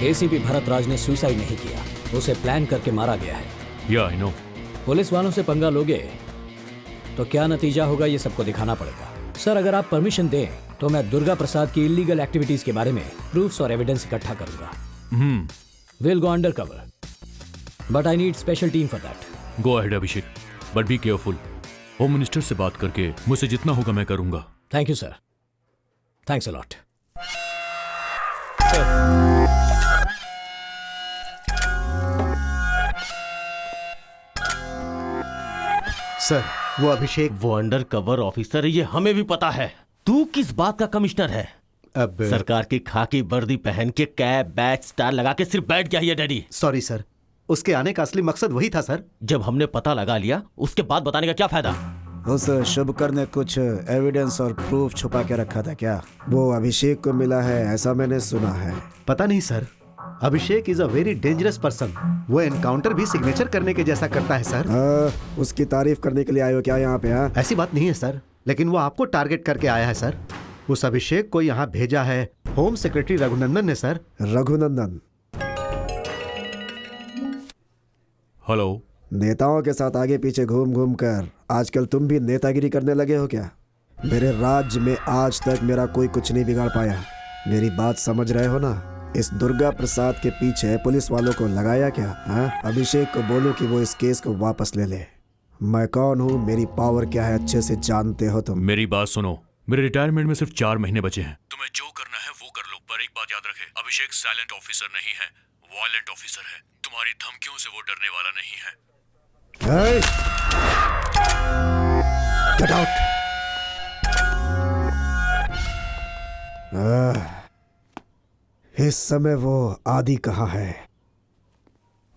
एसीपी भरत राज ने सुसाइड नहीं किया, उसे प्लान करके मारा गया है।
या आई नो।
पुलिस वालों से पंगा लोगे तो क्या नतीजा होगा ये सबको दिखाना पड़ेगा। सर, अगर आप परमिशन दें तो मैं दुर्गा प्रसाद की इलीगल एक्टिविटीज के बारे में प्रूफ्स और एविडेंस इकट्ठा करूंगा। Will go under cover, but I need special team for that.
Go ahead Abhishek, but be careful. Home minister से बात करके मुझसे जितना होगा मैं करूंगा।
Thank you sir, thanks a lot.
Sir, वो अभिषेक,
वो अंडर कवर ऑफिसर है, ये हमें भी पता है। तू किस बात का कमिश्नर है?
अब
सरकार की खाकी वर्दी पहन के कैप बैच स्टार लगा के सिर्फ बैठ गया है डैडी।
सॉरी सर, उसके आने का असली मकसद वही था सर।
जब हमने पता लगा लिया उसके बाद बताने का क्या फायदा?
उस शुभकर ने कुछ एविडेंस और प्रूफ छुपा के रखा था क्या? वो अभिषेक को मिला है ऐसा मैंने सुना है।
पता नहीं sir, Abhishek is a very dangerous person. वो एनकाउंटर भी सिग्नेचर करने के जैसा करता है सर।
उसकी तारीफ करने के लिए आए हो क्या यहाँ पे?
ऐसी बात नहीं है सर, लेकिन वो आपको टारगेट करके आया है सर। उस अभिषेक को यहाँ भेजा है होम सेक्रेटरी रघुनंदन ने सर।
रघुनंदन?
हेलो,
नेताओं के साथ आगे पीछे घूम घूम कर आजकल तुम भी नेतागिरी करने लगे हो क्या? मेरे राज्य में आज तक मेरा कोई कुछ नहीं बिगाड़ पाया। मेरी बात समझ रहे हो ना? इस दुर्गा प्रसाद के पीछे पुलिस वालों को लगाया क्या? हाँ, अभिषेक को बोलो कि वो इस केस को वापस ले ले। मैं कौन हूँ, मेरी पावर क्या है, अच्छे से जानते हो तुम।
मेरी बात सुनो, मेरे रिटायरमेंट में सिर्फ 4 महीने बचे हैं। तुम्हें जो करना है वो कर लो, पर एक बात याद रखे, अभिषेक साइलेंट ऑफिसर नहीं है, वायलेंट ऑफिसर है। तुम्हारी धमकियों से वो डरने वाला नहीं है।
Get out. इस समय वो आदि कहाँ है?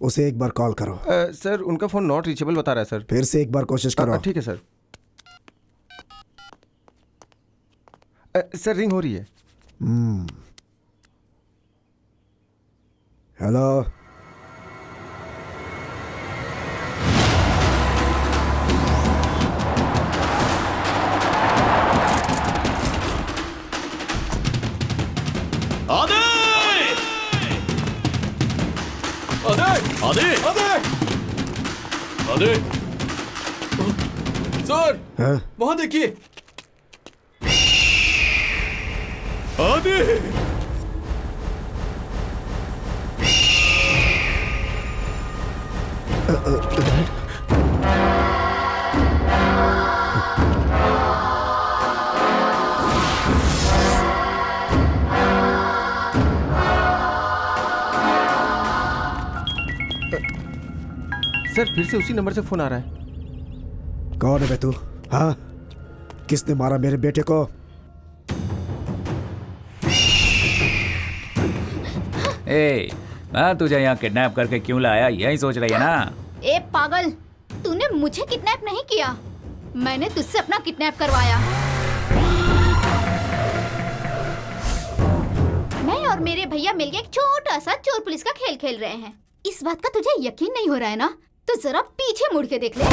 उसे एक बार कॉल करो।
सर उनका फोन नॉट रीचेबल बता रहा है सर।
फिर से एक बार कोशिश करो।
ठीक है सर। सर रिंग हो रही है।
हेलो।
आदे! आदे! आदे! आदे!
सर
हाँ?
वहां देखिए।
आदे!
सर फिर से उसी नंबर से फोन आ रहा है।
कौन है बे तू? हाँ, किसने मारा मेरे बेटे को?
ए, मैं तुझे यहाँ किडनैप करके क्यों लाया, यही सोच रही है ना?
ए पागल, तूने मुझे किडनैप नहीं किया, मैंने तुझसे अपना किडनैप करवाया। मैं और मेरे भैया मिलके एक छोटा सा चोर पुलिस का खेल खेल रहे हैं। इस बात का तुझे यकीन नहीं हो रहा है ना? तो जरा पीछे मुड़ के देख ले।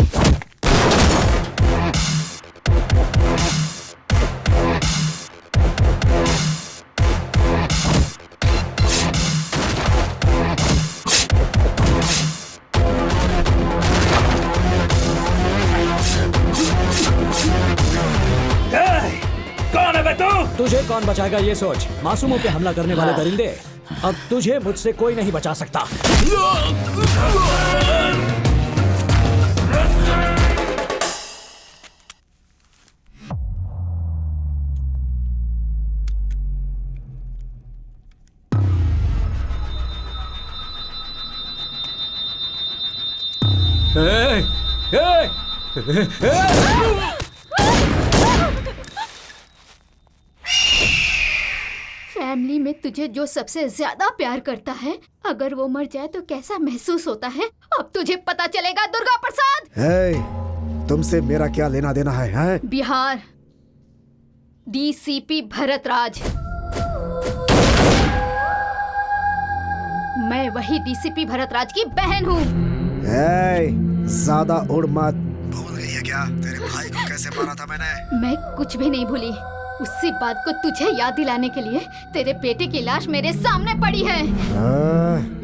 कौन है बे तू? तुझे कौन बचाएगा ये सोच। मासूमों पे हमला करने वाले दरिंदे, अब तुझे मुझसे कोई नहीं बचा सकता।
फैमिली में तुझे जो सबसे ज्यादा प्यार करता है, अगर वो मर जाए तो कैसा महसूस होता है, अब तुझे पता चलेगा दुर्गा प्रसाद।
तुमसे मेरा क्या लेना देना है, हैं?
बिहार डीसीपी भरत राज। मैं वही डीसीपी भरत राज की बहन हूँ।
ज्यादा उड़ मत। भूल गई है क्या तेरे भाई को कैसे मारा था मैंने?
मैं कुछ भी नहीं भूली। उसी बात को तुझे याद दिलाने के लिए तेरे बेटे की लाश मेरे सामने पड़ी है।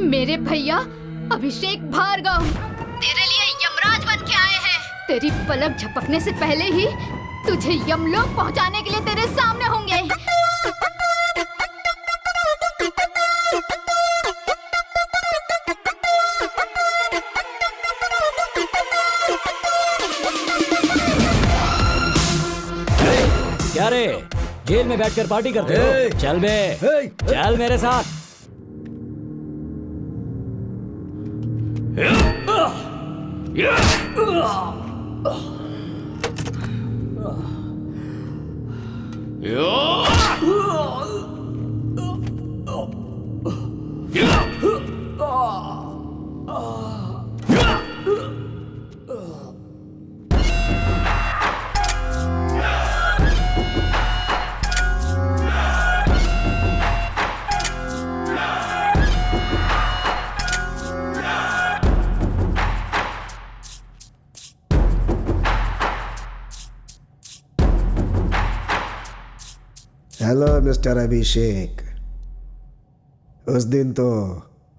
मेरे भैया अभिषेक भार्गव तेरे लिए यमराज बन के आए हैं। तेरी पलक झपकने से पहले ही तुझे यमलोक पहुंचाने के लिए तेरे सामने होंगे।
क्या रे, जेल में बैठकर पार्टी करते हो? चल बे, चल मेरे साथ।
हेलो मिस्टर अभिषेक। उस दिन तो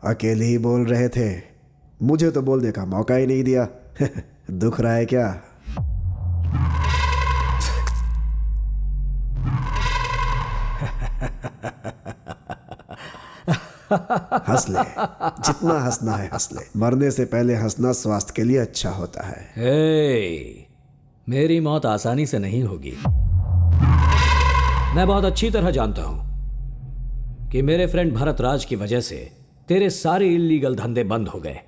अकेले ही बोल रहे थे, मुझे तो बोलने का मौका ही नहीं दिया। दुख रहा है क्या? हंस ले, जितना हंसना है हंस ले। मरने से पहले हंसना स्वास्थ्य के लिए अच्छा होता है।
हे, मेरी मौत आसानी से नहीं होगी। मैं बहुत अच्छी तरह जानता हूं कि मेरे फ्रेंड भरत राज की वजह से तेरे सारे इल्लीगल धंधे बंद हो गए,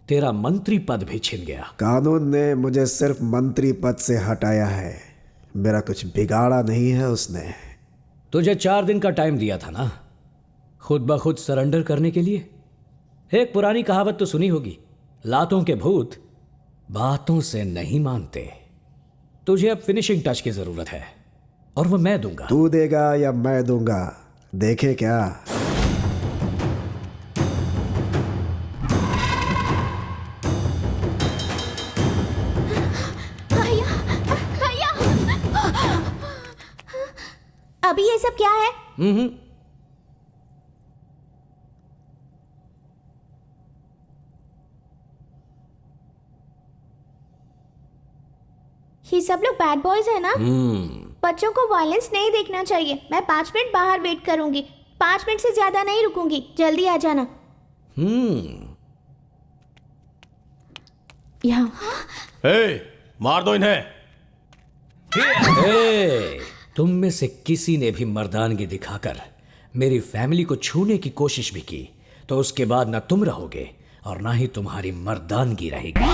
तेरा मंत्री पद भी छिन गया।
कानून ने मुझे सिर्फ मंत्री पद से हटाया है, मेरा कुछ बिगाड़ा नहीं है उसने।
तुझे 4 दिन का टाइम दिया था ना खुद ब खुद सरेंडर करने के लिए। एक पुरानी कहावत तो सुनी होगी, लातों के भूत बातों से नहीं मानते। तुझे अब फिनिशिंग टच की जरूरत है और वो मैं दूंगा।
तू देगा या मैं दूंगा, देखे क्या?
भैया, अभी ये सब क्या है? ये सब लोग बैड बॉयज है ना? बच्चों को वायलेंस नहीं देखना चाहिए। मैं 5 मिनट बाहर वेट करूंगी, 5 मिनट से ज्यादा नहीं रुकूंगी। जल्दी आ जाना। यहाँ
मार दो इन्हें।
तुम में से किसी ने भी मर्दानगी दिखाकर मेरी फैमिली को छूने की कोशिश भी की तो उसके बाद ना तुम रहोगे और ना ही तुम्हारी मर्दानगी रहेगी।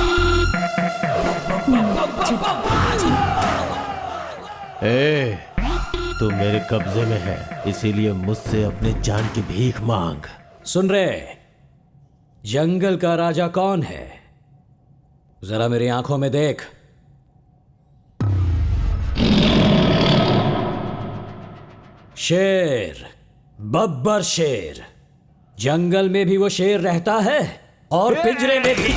तू मेरे कब्जे में है, इसीलिए मुझसे अपने जान की भीख मांग।
सुन रहे, जंगल का राजा कौन है? जरा मेरी आंखों में देख। शेर, बब्बर शेर। जंगल में भी वो शेर रहता है और पिंजरे में भी।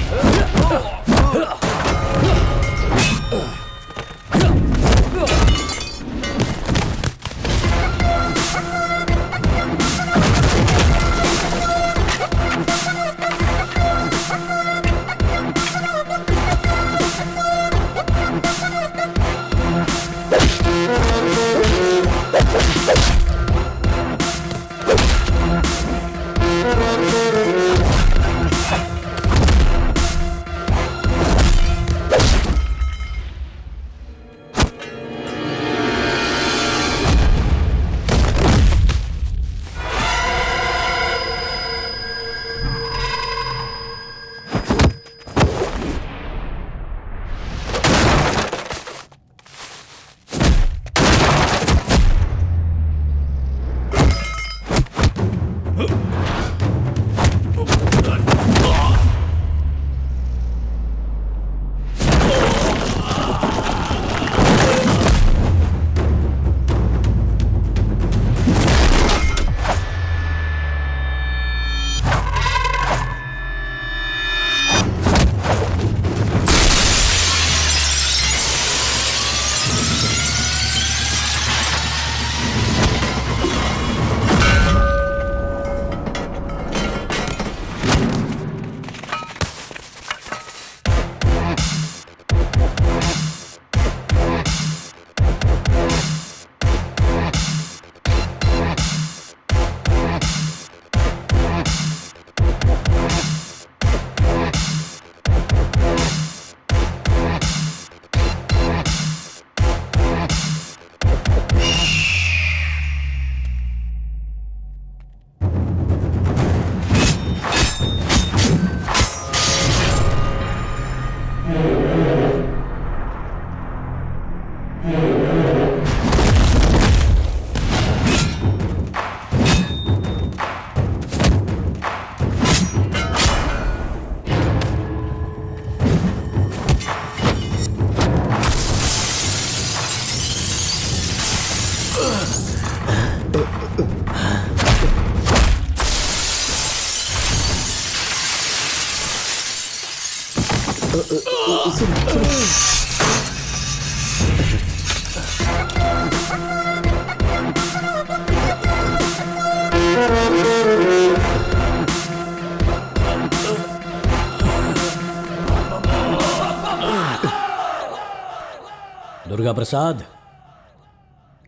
दुर्गा प्रसाद,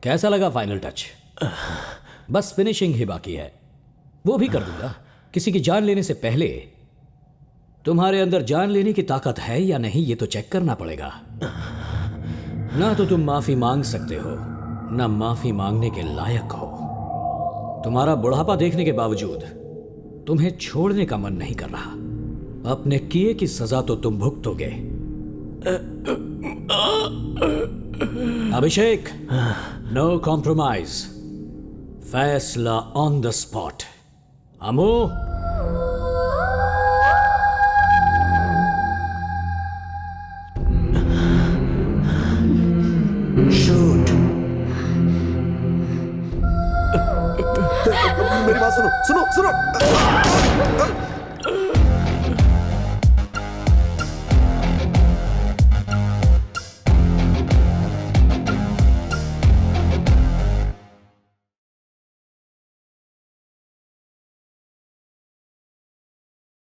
कैसा लगा फाइनल टच? बस फिनिशिंग ही बाकी है, वो भी कर दूंगा। किसी की जान लेने से पहले तुम्हारे अंदर जान लेने की ताकत है या नहीं ये तो चेक करना पड़ेगा। ना तो तुम माफी मांग सकते हो, ना माफी मांगने के लायक हो। तुम्हारा बुढ़ापा देखने के बावजूद तुम्हें छोड़ने का मन नहीं कर रहा। अपने किए की सजा तो तुम भुगतोगे। अभिषेक, नो कॉम्प्रोमाइज, फैसला ऑन द स्पॉट। अमो,
शूट। मेरी बात सुनो सुनो सुनो।